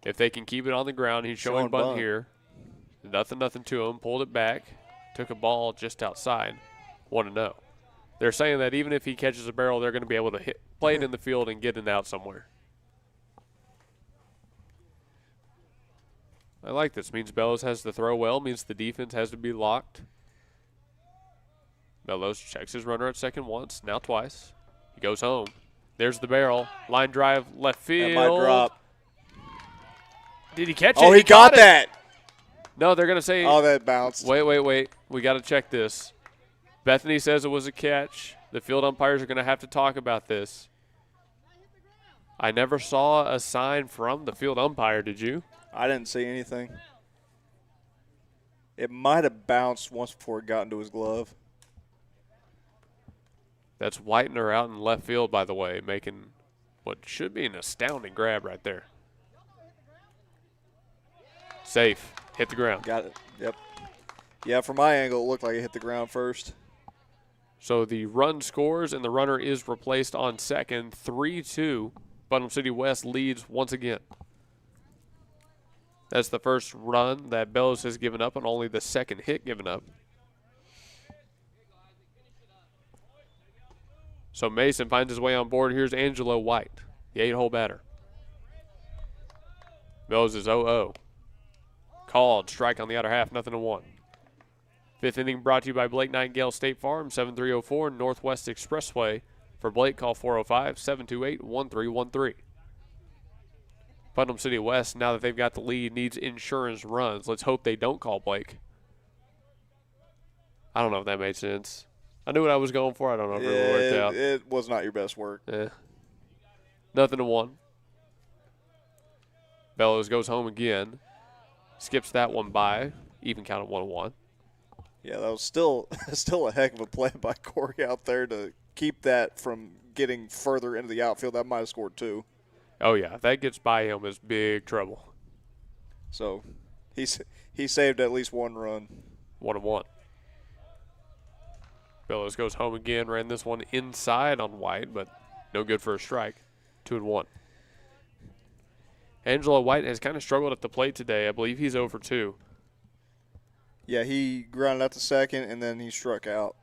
If they can keep it on the ground, he's showing bunt here. Nothing to him. Pulled it back. Took a ball just outside. 1-0. They're saying that even if he catches a barrel, they're going to be able to play it in the field and get it out somewhere. I like this. Means Bellows has to throw well. Means the defense has to be locked. Bellows checks his runner at second once, now twice. He goes home. There's the barrel. Line drive, left field. That might drop. Did he catch it? Oh, he got that. No, they're going to say. Oh, that bounced. Wait. We got to check this. Bethany says it was a catch. The field umpires are going to have to talk about this. I never saw a sign from the field umpire, did you? I didn't see anything. It might have bounced once before it got into his glove. That's Whitener out in left field, by the way, making what should be an astounding grab right there. Safe. Hit the ground. Got it. Yep. Yeah, from my angle, it looked like it hit the ground first. So the run scores, and the runner is replaced on second. 3-2. Putnam City West leads once again. That's the first run that Bellows has given up, and only the second hit given up. So Mason finds his way on board. Here's Angelo White, the 8-hole batter. Bellows is 0-0. Called. Strike on the outer half. 0-1. Fifth inning brought to you by Blake Nightingale State Farm, 7304 Northwest Expressway. For Blake, call 405-728-1313. Putnam City West, now that they've got the lead, needs insurance runs. Let's hope they don't call Blake. I don't know if that made sense. I knew what I was going for. I don't know if it really worked out. It was not your best work. Yeah. 0-1. Bellows goes home again. Skips that one by. Even count at 1-1. Yeah, that was still a heck of a play by Corey out there to keep that from getting further into the outfield, that might have scored 2. Oh, yeah. If that gets by him, it's big trouble. So he saved at least 1 run. 1-1. Bellows goes home again, ran this one inside on White, but no good for a strike. 2-1. Angelo White has kind of struggled at the plate today. I believe he's over 2. Yeah, he grounded out to second, and then he struck out.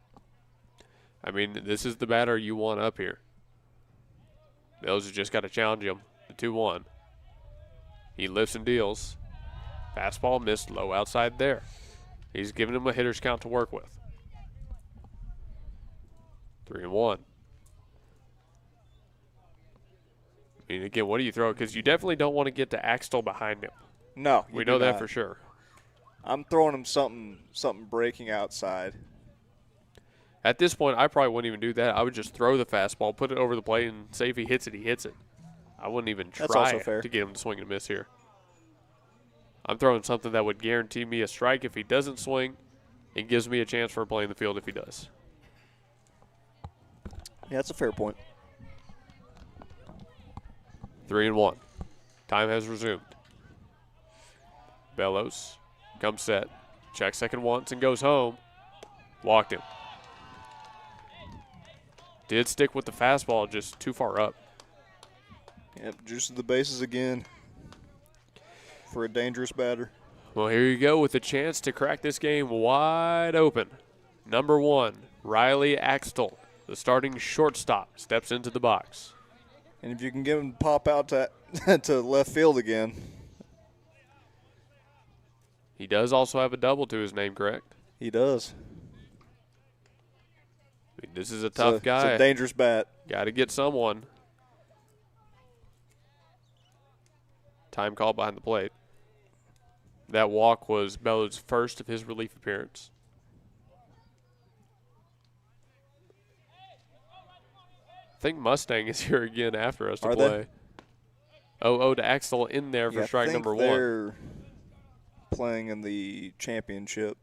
I mean, this is the batter you want up here. Bellows has just got to challenge him. The 2-1. He lifts and deals. Fastball missed low outside there. He's giving him a hitter's count to work with. 3-1. I mean, again, what do you throw? Because you definitely don't want to get to Axtell behind him. No, we know that for sure. I'm throwing him something breaking outside. At this point, I probably wouldn't even do that. I would just throw the fastball, put it over the plate, and say if he hits it, he hits it. I wouldn't even try to get him to swing and miss here. I'm throwing something that would guarantee me a strike if he doesn't swing and gives me a chance for playing the field if he does. Yeah, that's a fair point. 3-1. Time has resumed. Bellows comes set. Checks second once and goes home. Walked him. Did stick with the fastball, just too far up. Yep, juices the bases again for a dangerous batter. Well, here you go with a chance to crack this game wide open. Number 1, Riley Axtell, the starting shortstop, steps into the box. And if you can get him to pop out to to left field again. He does also have a double to his name, correct? He does. I mean, this is a tough guy. It's a dangerous bat. Got to get someone. Time called behind the plate. That walk was Bellows' first of his relief appearance. I think Mustang is here again after us to play. 0-0 to Axtell in there for strike number 1. They're playing in the championship,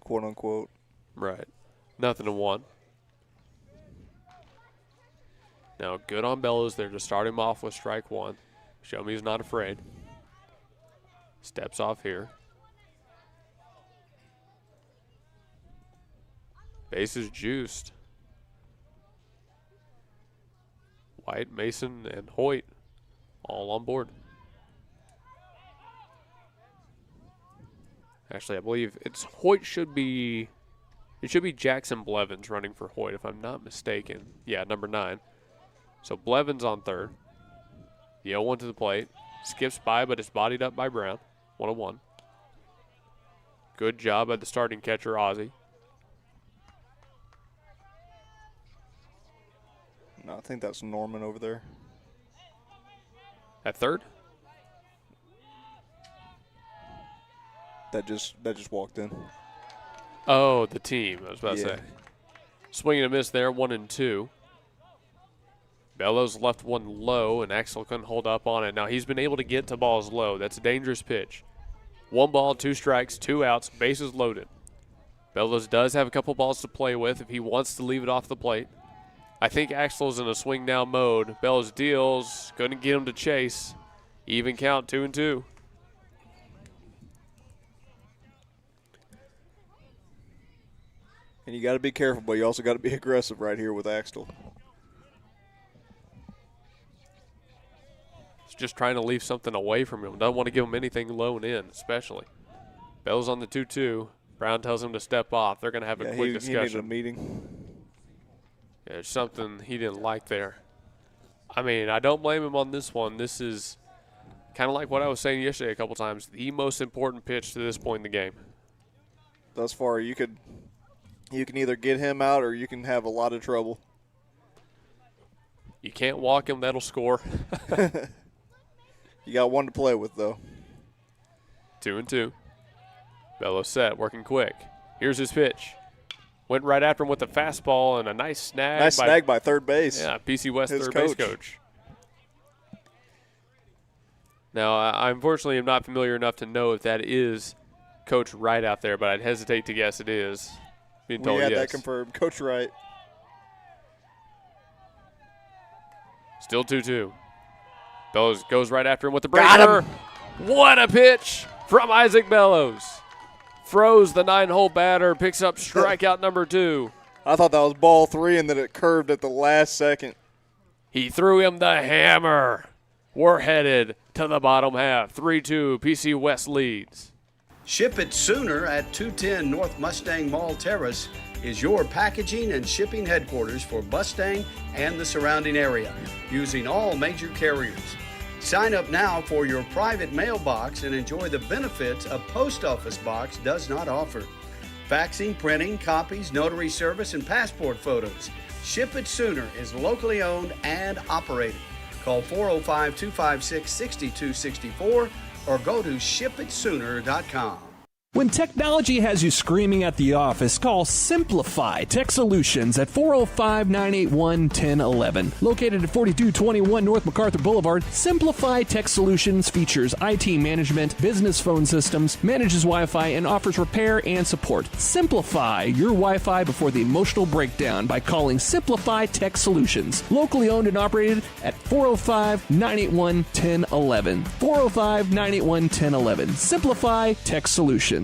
quote unquote. Right. 0-1. Now, good on Bellows there to start him off with strike 1. Show me he's not afraid. Steps off here. Base is juiced. White, Mason, and Hoyt all on board. Actually, I believe it's Hoyt should be. It should be Jackson Blevins running for Hoyt, if I'm not mistaken. Yeah, number 9. So Blevins on third. The 0-1 to the plate. Skips by, but is bodied up by Brown. 1-1. Good job by the starting catcher, Ozzie. No, I think that's Norman over there. At third? That just walked in. Oh, the team, I was about to say. Swing and a miss there, 1-2. Bellows left one low, and Axtell couldn't hold up on it. Now, he's been able to get to balls low. That's a dangerous pitch. 1 ball, 2 strikes, 2 outs, bases loaded. Bellows does have a couple balls to play with if he wants to leave it off the plate. I think Axtell's in a swing now mode. Bellows deals, couldn't get him to chase. Even count, 2-2. And you got to be careful, but you also got to be aggressive right here with Axtell. He's just trying to leave something away from him. Doesn't want to give him anything low and in, especially. Bellows on the 2-2. Brown tells him to step off. They're going to have a quick discussion. He needed a meeting. Yeah, there's something he didn't like there. I mean, I don't blame him on this one. This is kind of like what I was saying yesterday a couple times. The most important pitch to this point in the game. Thus far, you can either get him out or you can have a lot of trouble. You can't walk him. That'll score. You got one to play with, though. 2-2. Bellows set, working quick. Here's his pitch. Went right after him with the fastball and a nice snag. Nice snag by third base. Yeah, PC West third base coach. Now, I unfortunately am not familiar enough to know if that is Coach Wright out there, but I'd hesitate to guess it is. Being told we had yes. that confirmed. Coach Wright. Still 2-2. Bellows goes right after him with the breaker. What a pitch from Isaac Bellows. Throws the 9-hole batter, picks up strikeout number 2. I thought that was ball 3 and then it curved at the last second. He threw him the hammer. We're headed to the bottom half. 3-2, PC West leads. Ship It Sooner at 210 North Mustang Mall Terrace is your packaging and shipping headquarters for Mustang and the surrounding area, using all major carriers. Sign up now for your private mailbox and enjoy the benefits a post office box does not offer. Faxing, printing, copies, notary service, and passport photos. Ship It Sooner is locally owned and operated. Call 405-256-6264 or go to shipitsooner.com. When technology has you screaming at the office, call Simplify Tech Solutions at 405-981-1011. Located at 4221 North MacArthur Boulevard, Simplify Tech Solutions features IT management, business phone systems, manages Wi-Fi, and offers repair and support. Simplify your Wi-Fi before the emotional breakdown by calling Simplify Tech Solutions. Locally owned and operated at 405-981-1011. 405-981-1011. Simplify Tech Solutions.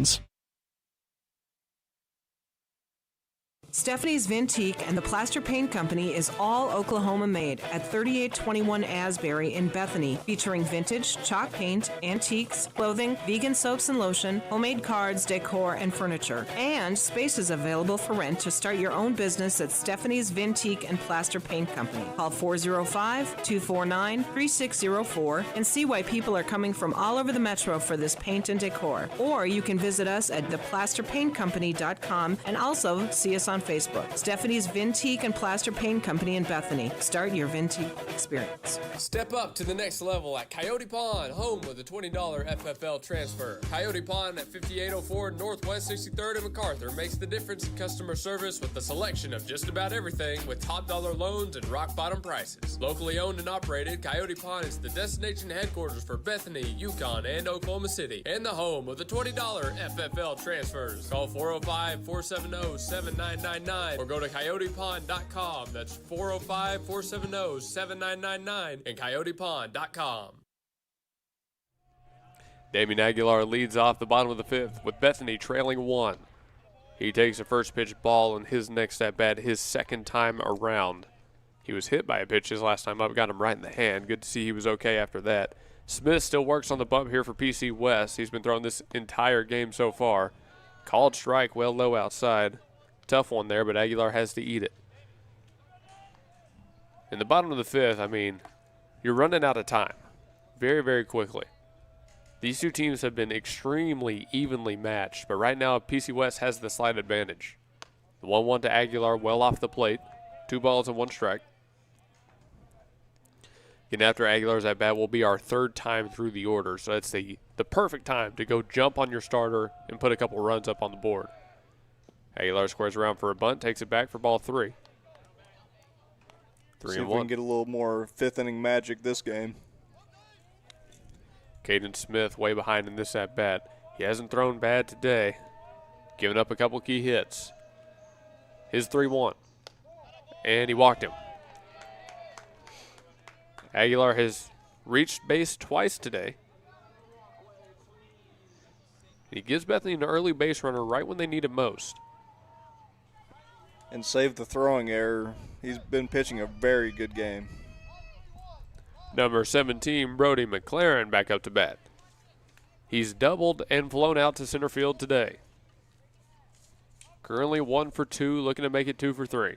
Stephanie's Vintique and the Plaster Paint Company is all Oklahoma made at 3821 Asbury in Bethany, featuring vintage, chalk paint, antiques, clothing, vegan soaps and lotion, homemade cards, decor, and furniture. And space is available for rent to start your own business at Stephanie's Vintique and Plaster Paint Company. Call 405-249-3604 and see why people are coming from all over the metro for this paint and decor. Or you can visit us at theplasterpaintcompany.com and also see us on Facebook. Stephanie's Vintique and Plaster Paint Company in Bethany. Start your Vintique experience. Step up to the next level at Coyote Pond, home with a $20 FFL transfer. Coyote Pond at 5804 Northwest 63rd and MacArthur makes the difference in customer service with a selection of just about everything with top dollar loans and rock bottom prices. Locally owned and operated, Coyote Pond is the destination headquarters for Bethany, Yukon, and Oklahoma City, and the home of the $20 FFL transfers. Call 405-470-7999 or go to coyotepond.com. That's 405-470-7999 and coyotepond.com. Damian Aguilar leads off the bottom of the 5th with Bethany trailing 1. He takes a first pitch ball in his next at bat, his second time around. He was hit by a pitch his last time up, got him right in the hand. Good to see he was okay after that. Smith still works on the bump here for PC West. He's been throwing this entire game so far. Called strike, well low outside. Tough one there, but Aguilar has to eat it. In the bottom of the 5th, I mean, you're running out of time very, very quickly. These two teams have been extremely evenly matched, but right now PC West has the slight advantage. The 1-1 to Aguilar, well off the plate. 2 balls and 1 strike. Getting after Aguilar's at bat will be our 3rd time through the order, so that's the perfect time to go jump on your starter and put a couple runs up on the board. Aguilar squares around for a bunt, takes it back for ball 3. 3-1. See if we can get a little more 5th inning magic this game. Caden Smith way behind in this at bat. He hasn't thrown bad today, giving up a couple key hits. His 3-1, and he walked him. Aguilar has reached base twice today. He gives Bethany an early base runner right when they need it most. And save the throwing error. He's been pitching a very good game. Number 17, Brody McLaren, back up to bat. He's doubled and flown out to center field today. Currently 1 for 2, looking to make it 2 for 3.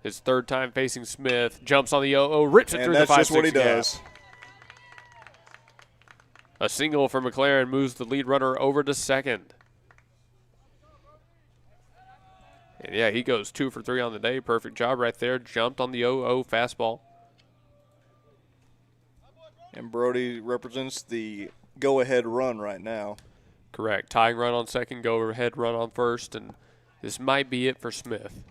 His 3rd time facing Smith, jumps on the 0-0, rips it through the 5-6 gap. That's just what he does. A single for McLaren moves the lead runner over to second. And yeah, he goes 2 for 3 on the day. Perfect job right there. Jumped on the 0-0 fastball. And Brody represents the go-ahead run right now. Correct. Tying run on second, go-ahead run on first, and this might be it for Smith.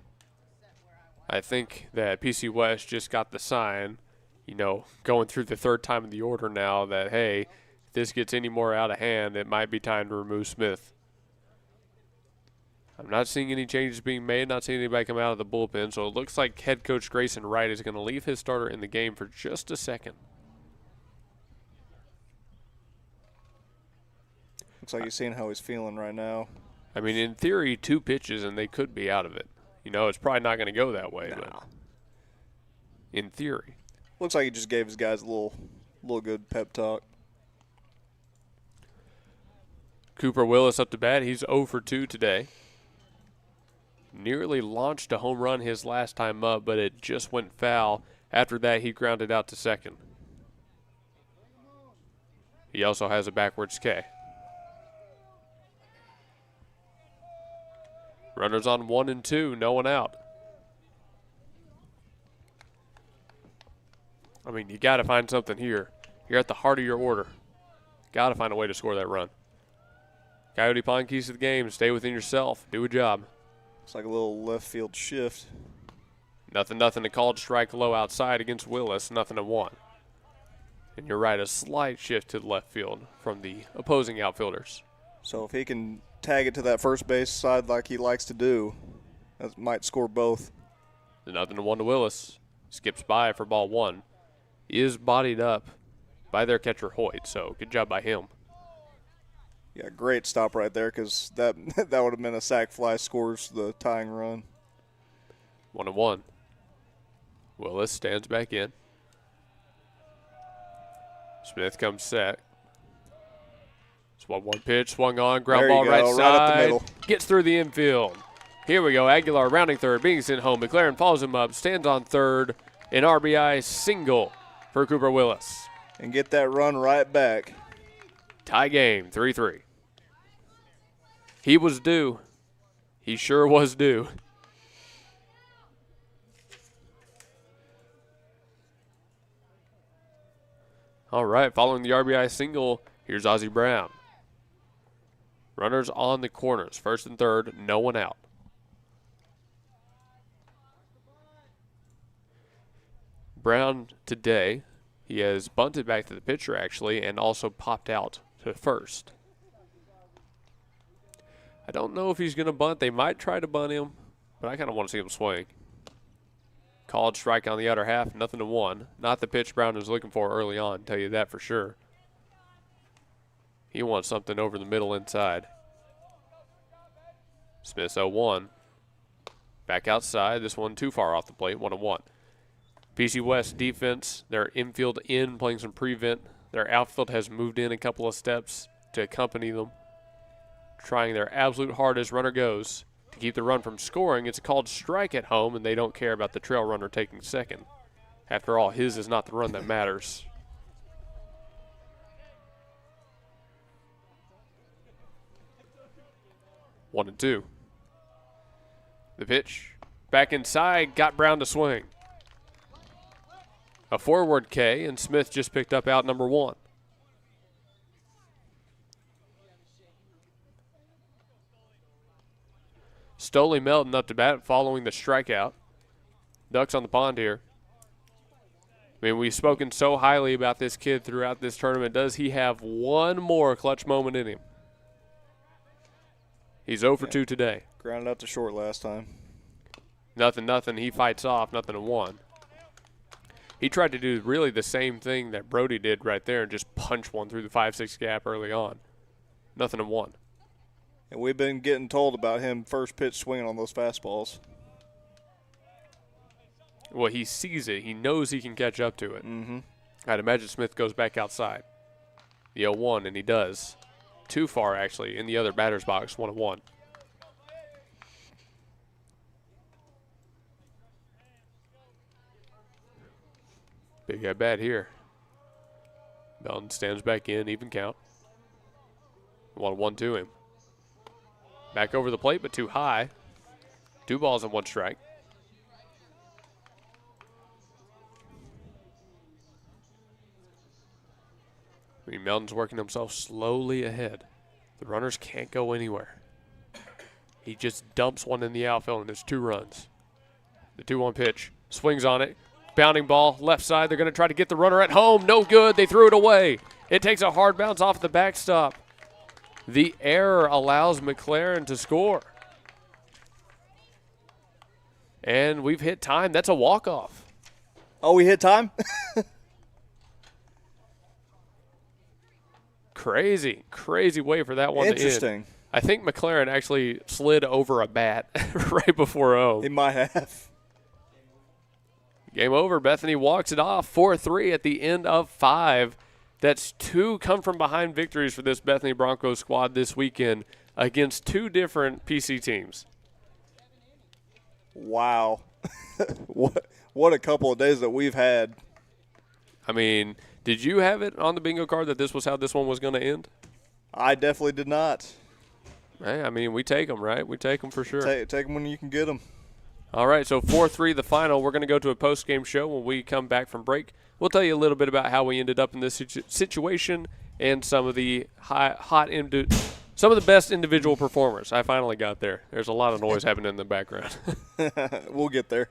I think that PC West just got the sign, you know, going through the 3rd time of the order now that, hey, if this gets any more out of hand, it might be time to remove Smith. I'm not seeing any changes being made, not seeing anybody come out of the bullpen, so it looks like head coach Grayson Wright is going to leave his starter in the game for just a second. Looks like you're seeing how he's feeling right now. I mean, in theory, 2 pitches and they could be out of it. You know, it's probably not going to go that way, but in theory. Looks like he just gave his guys a little good pep talk. Cooper Willis up to bat. He's 0 for 2 today. Nearly launched a home run his last time up, but it just went foul. After that, he grounded out to second. He also has a backwards K. Runners on 1 and 2, no one out. I mean, you got to find something here. You're at the heart of your order. Got to find a way to score that run. Coyote Pond keys to the game. Stay within yourself. Do a job. It's like a little left field shift. Nothing. A called strike low outside against Willis. 0-1. And you're right, a slight shift to the left field from the opposing outfielders. So if he can tag it to that first base side like he likes to do, that might score both. 0-1 to Willis. Skips by for ball 1. He is bodied up by their catcher Hoyt, so good job by him. Yeah, great stop right there because that would have been a sac fly, scores the tying run. 1-1. Willis stands back in. Smith comes set. Swung 1 pitch, swung on, ground ball right side. Right up the middle. Gets through the infield. Here we go. Aguilar rounding third, being sent home. McLaren follows him up, stands on third. An RBI single for Cooper Willis. And get that run right back. Tie game, 3-3. He was due. He sure was due. All right, following the RBI single, here's Ozzie Brown. Runners on the corners, first and third, no one out. Brown today, he has bunted back to the pitcher actually and also popped out to first. I don't know if he's going to bunt. They might try to bunt him, but I kind of want to see him swing. Called strike on the other half, 0-1. Not the pitch Brown was looking for early on, tell you that for sure. He wants something over the middle inside. Smith's 0-1. Back outside. This one too far off the plate, 1-1. PC West defense, their infield in playing some prevent. Their outfield has moved in a couple of steps to accompany them. Trying their absolute hardest, runner goes. To keep the run from scoring, it's a called strike at home, and they don't care about the trail runner taking second. After all, his is not the run that matters. One and two. The pitch. Back inside, got Brown to swing. A forward K, and Smith just picked up out number 1. Stoley Melton up to bat following the strikeout. Ducks on the pond here. I mean, we've spoken so highly about this kid throughout this tournament. Does he have one more clutch moment in him? He's 0 for 2 today. Grounded out to short last time. 0-0. He fights off, 0-1. He tried to do really the same thing that Brody did right there and just punch one through the 5-6 gap early on. 0-1. And we've been getting told about him first pitch swinging on those fastballs. Well, he sees it. He knows he can catch up to it. Mm-hmm. I'd imagine Smith goes back outside. The 0-1, and he does. Too far, actually, in the other batter's box, 1-1. Big at bat here. Melton stands back in, even count. 1-1 to him. Back over the plate, but too high. 2 balls and 1 strike. I mean, Melton's working himself slowly ahead. The runners can't go anywhere. He just dumps one in the outfield, and there's 2 runs. The 2-1 pitch. Swings on it. Bounding ball, left side. They're going to try to get the runner at home. No good. They threw it away. It takes a hard bounce off the backstop. The error allows McLaren to score. And we've hit time. That's a walk-off. Oh, we hit time? Crazy way for that one to end. Interesting. I think McLaren actually slid over a bat right before O. He might have. Game over. Bethany walks it off 4-3 at the end of 5. That's 2 come-from-behind victories for this Bethany Broncos squad this weekend against 2 different PC teams. Wow. What a couple of days that we've had. I mean, did you have it on the bingo card that this was how this one was going to end? I definitely did not. Hey, I mean, we take them, right? We take them for sure. Take them when you can get them. All right, so 4-3 the final. We're going to go to a post-game show when we come back from break. We'll tell you a little bit about how we ended up in this situation and some of the some of the best individual performers. I finally got there. There's a lot of noise happening in the background. We'll get there.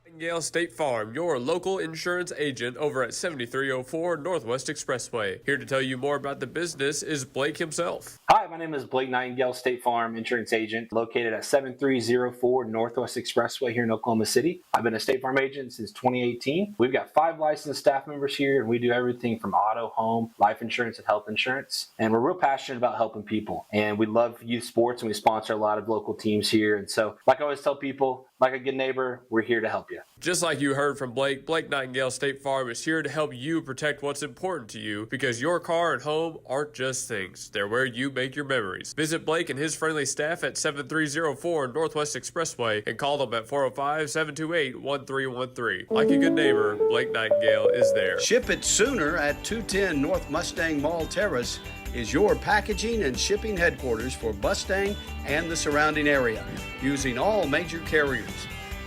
Nightingale State Farm, your local insurance agent over at 7304 Northwest Expressway. Here to tell you more about the business is Blake himself. Hi, my name is Blake Nightingale, State Farm insurance agent located at 7304 Northwest Expressway here in Oklahoma City. I've been a State Farm agent since 2018. We've got 5 licensed staff members here, and we do everything from auto, home, life insurance, and health insurance. And we're real passionate about helping people. And we love youth sports, and we sponsor a lot of local teams here. And so, like I always tell people, like a good neighbor, we're here to help you. Just like you heard from Blake, Blake Nightingale State Farm is here to help you protect what's important to you, because your car and home aren't just things. They're where you make your memories. Visit Blake and his friendly staff at 7304 Northwest Expressway and call them at 405-728-1313. Like a good neighbor, Blake Nightingale is there. Ship it sooner at 210 North Mustang Mall Terrace is your packaging and shipping headquarters for Mustang and the surrounding area, using all major carriers.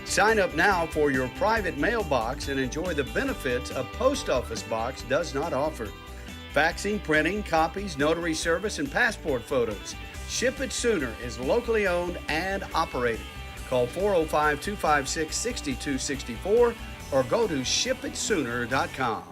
Sign up now for your private mailbox and enjoy the benefits a post office box does not offer. Faxing, printing, copies, notary service, and passport photos. Ship It Sooner is locally owned and operated. Call 405-256-6264 or go to shipitsooner.com.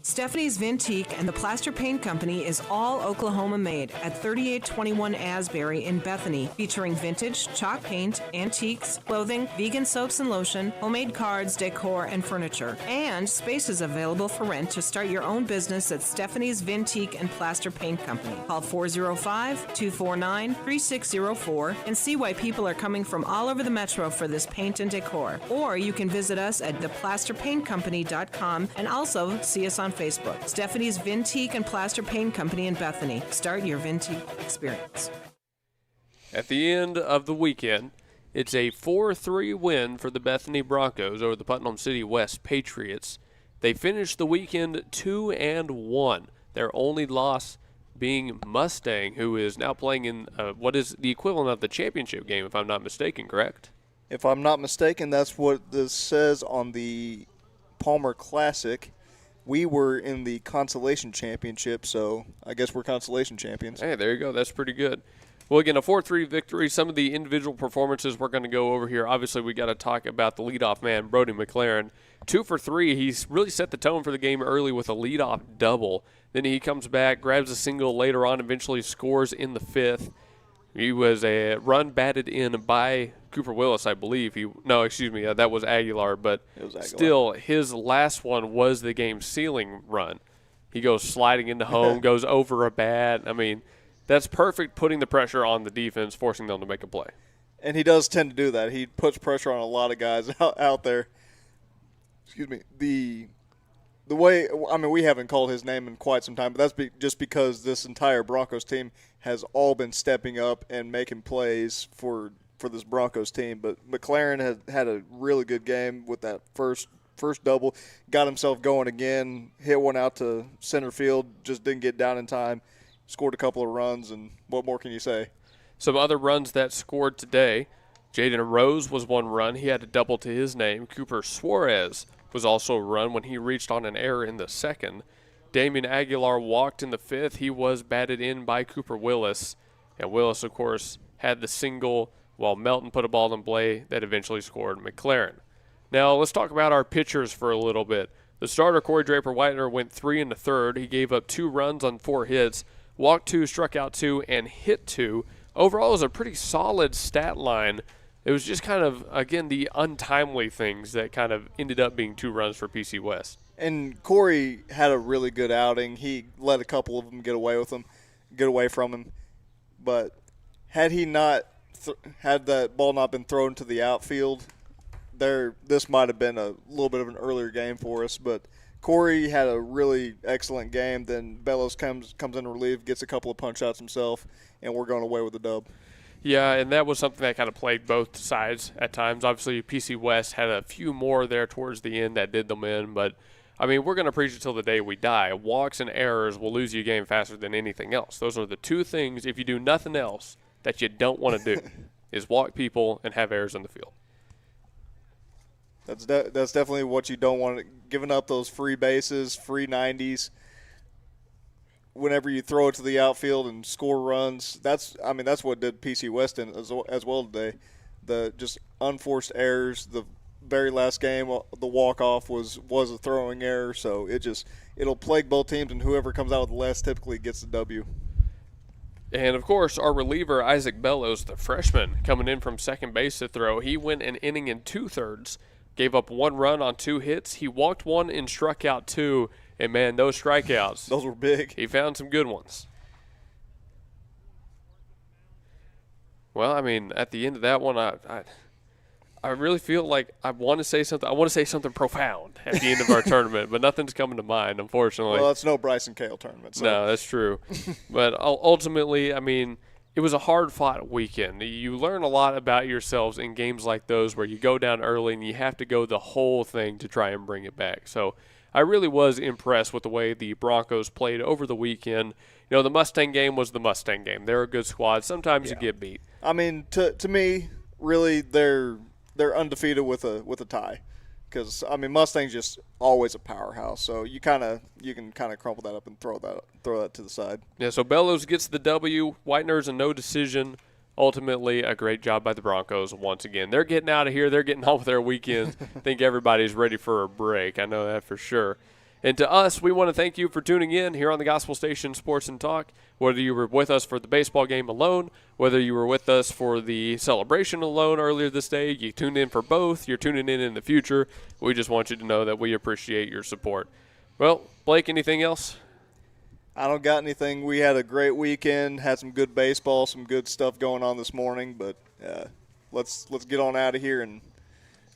Stephanie's Vintique and the Plaster Paint Company is all Oklahoma made at 3821 Asbury in Bethany, featuring vintage, chalk paint, antiques, clothing, vegan soaps and lotion, homemade cards, decor, and furniture. And space is available for rent to start your own business at Stephanie's Vintique and Plaster Paint Company. Call 405-249-3604 and see why people are coming from all over the metro for this paint and decor. Or you can visit us at theplasterpaintcompany.com and also see us on Facebook. Stephanie's Vintique and Plaster Paint Company in Bethany. Start your Vintique experience. At the end of the weekend, it's a 4-3 win for the Bethany Broncos over the Putnam City West Patriots. They finished the weekend 2-1. Their only loss being Mustang, who is now playing in what is the equivalent of the championship game, if I'm not mistaken, correct? If I'm not mistaken, that's what this says on the Palmer Classic. We were in the consolation championship, so I guess we're consolation champions. Hey, there you go. That's pretty good. Well, again, a 4-3 victory. Some of the individual performances we're going to go over here. Obviously, we got to talk about the leadoff man, Brody McLaren. 2 for 3. He's really set the tone for the game early with a leadoff double. Then he comes back, grabs a single later on, eventually scores in the 5th. He was a run batted in by Cooper Willis, I believe. That was Aguilar. But still, his last one was the game-sealing run. He goes sliding into home, goes over a bat. I mean, that's perfect, putting the pressure on the defense, forcing them to make a play. And he does tend to do that. He puts pressure on a lot of guys out there. Excuse me. The way, I mean, we haven't called his name in quite some time, but that's just because this entire Broncos team has all been stepping up and making plays for this Broncos team. But McLaren had a really good game with that first double, got himself going again, hit one out to center field, just didn't get down in time, scored a couple of runs, and what more can you say? Some other runs that scored today, Jaden Rose was one run. He had a double to his name. Cooper Suarez was also a run when he reached on an error in the 2nd. Damian Aguilar walked in the 5th. He was batted in by Cooper Willis. And Willis, of course, had the single while Melton put a ball in play that eventually scored McLaren. Now, let's talk about our pitchers for a little bit. The starter, Corey Draper-Whitener, went 3 in the 3rd. He gave up 2 runs on 4 hits, walked 2, struck out 2, and hit 2. Overall, it was a pretty solid stat line it was just kind of, again, the untimely things that kind of ended up being 2 runs for PC West. And Corey had a really good outing. He let a couple of them get away from him. But had he not had that ball not been thrown to the outfield, this might have been a little bit of an earlier game for us. But Corey had a really excellent game. Then Bellows comes in relief, gets a couple of punch outs himself, and we're going away with the dub. Yeah, and that was something that kind of plagued both sides at times. Obviously, PC West had a few more there towards the end that did them in, but, I mean, we're going to preach it till the day we die. Walks and errors will lose you a game faster than anything else. Those are the 2 things, if you do nothing else, that you don't want to do, is walk people and have errors in the field. That's definitely what you don't want. Giving up those free bases, free 90s. Whenever you throw it to the outfield and score runs, that's what did PC West in as well today. The just unforced errors. The very last game, the walk-off was a throwing error, so it'll plague both teams, and whoever comes out with less typically gets the W. And, of course, our reliever, Isaac Bellows, the freshman, coming in from second base to throw, he went an inning and 2/3, gave up 1 run on 2 hits. He walked 1 and struck out 2. And, man, those strikeouts. Those were big. He found some good ones. Well, I mean, at the end of that one, I really feel like I want to say something. I want to say something profound at the end of our tournament, but nothing's coming to mind, unfortunately. Well, it's no Bryson Cale tournament. So. No, that's true. But ultimately, I mean, it was a hard-fought weekend. You learn a lot about yourselves in games like those where you go down early and you have to go the whole thing to try and bring it back. So I really was impressed with the way the Broncos played over the weekend. You know, the Mustang game was the Mustang game. They're a good squad. Sometimes you get beat. I mean, to me, really, they're undefeated with a tie, because I mean Mustang's just always a powerhouse. So you can crumple that up and throw that to the side. Yeah. So Bellows gets the W. Whitener's a no decision. Ultimately, a great job by the Broncos once again. They're getting out of here. They're getting on with their weekends. I think everybody's ready for a break. I know that for sure. And to us, we want to thank you for tuning in here on the Gospel Station Sports and Talk. Whether you were with us for the baseball game alone, whether you were with us for the celebration alone earlier this day, you tuned in for both, you're tuning in the future. We just want you to know that we appreciate your support. Well, Blake, anything else? I don't got anything. We had a great weekend, had some good baseball, some good stuff going on this morning, but let's get on out of here and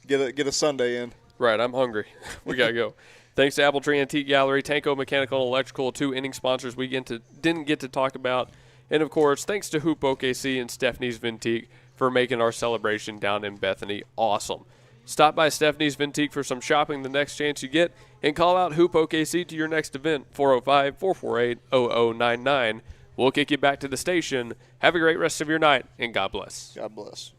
get a Sunday in. Right, I'm hungry. We got to go. Thanks to Appletree Antique Gallery, Tanko Mechanical and Electrical, 2 inning sponsors we didn't get to talk about. And, of course, thanks to Hoop OKC and Stephanie's Vintique for making our celebration down in Bethany awesome. Stop by Stephanie's Vintique for some shopping the next chance you get, and call out Hoop OKC to your next event, 405-448-0099. We'll kick you back to the station. Have a great rest of your night, and God bless. God bless.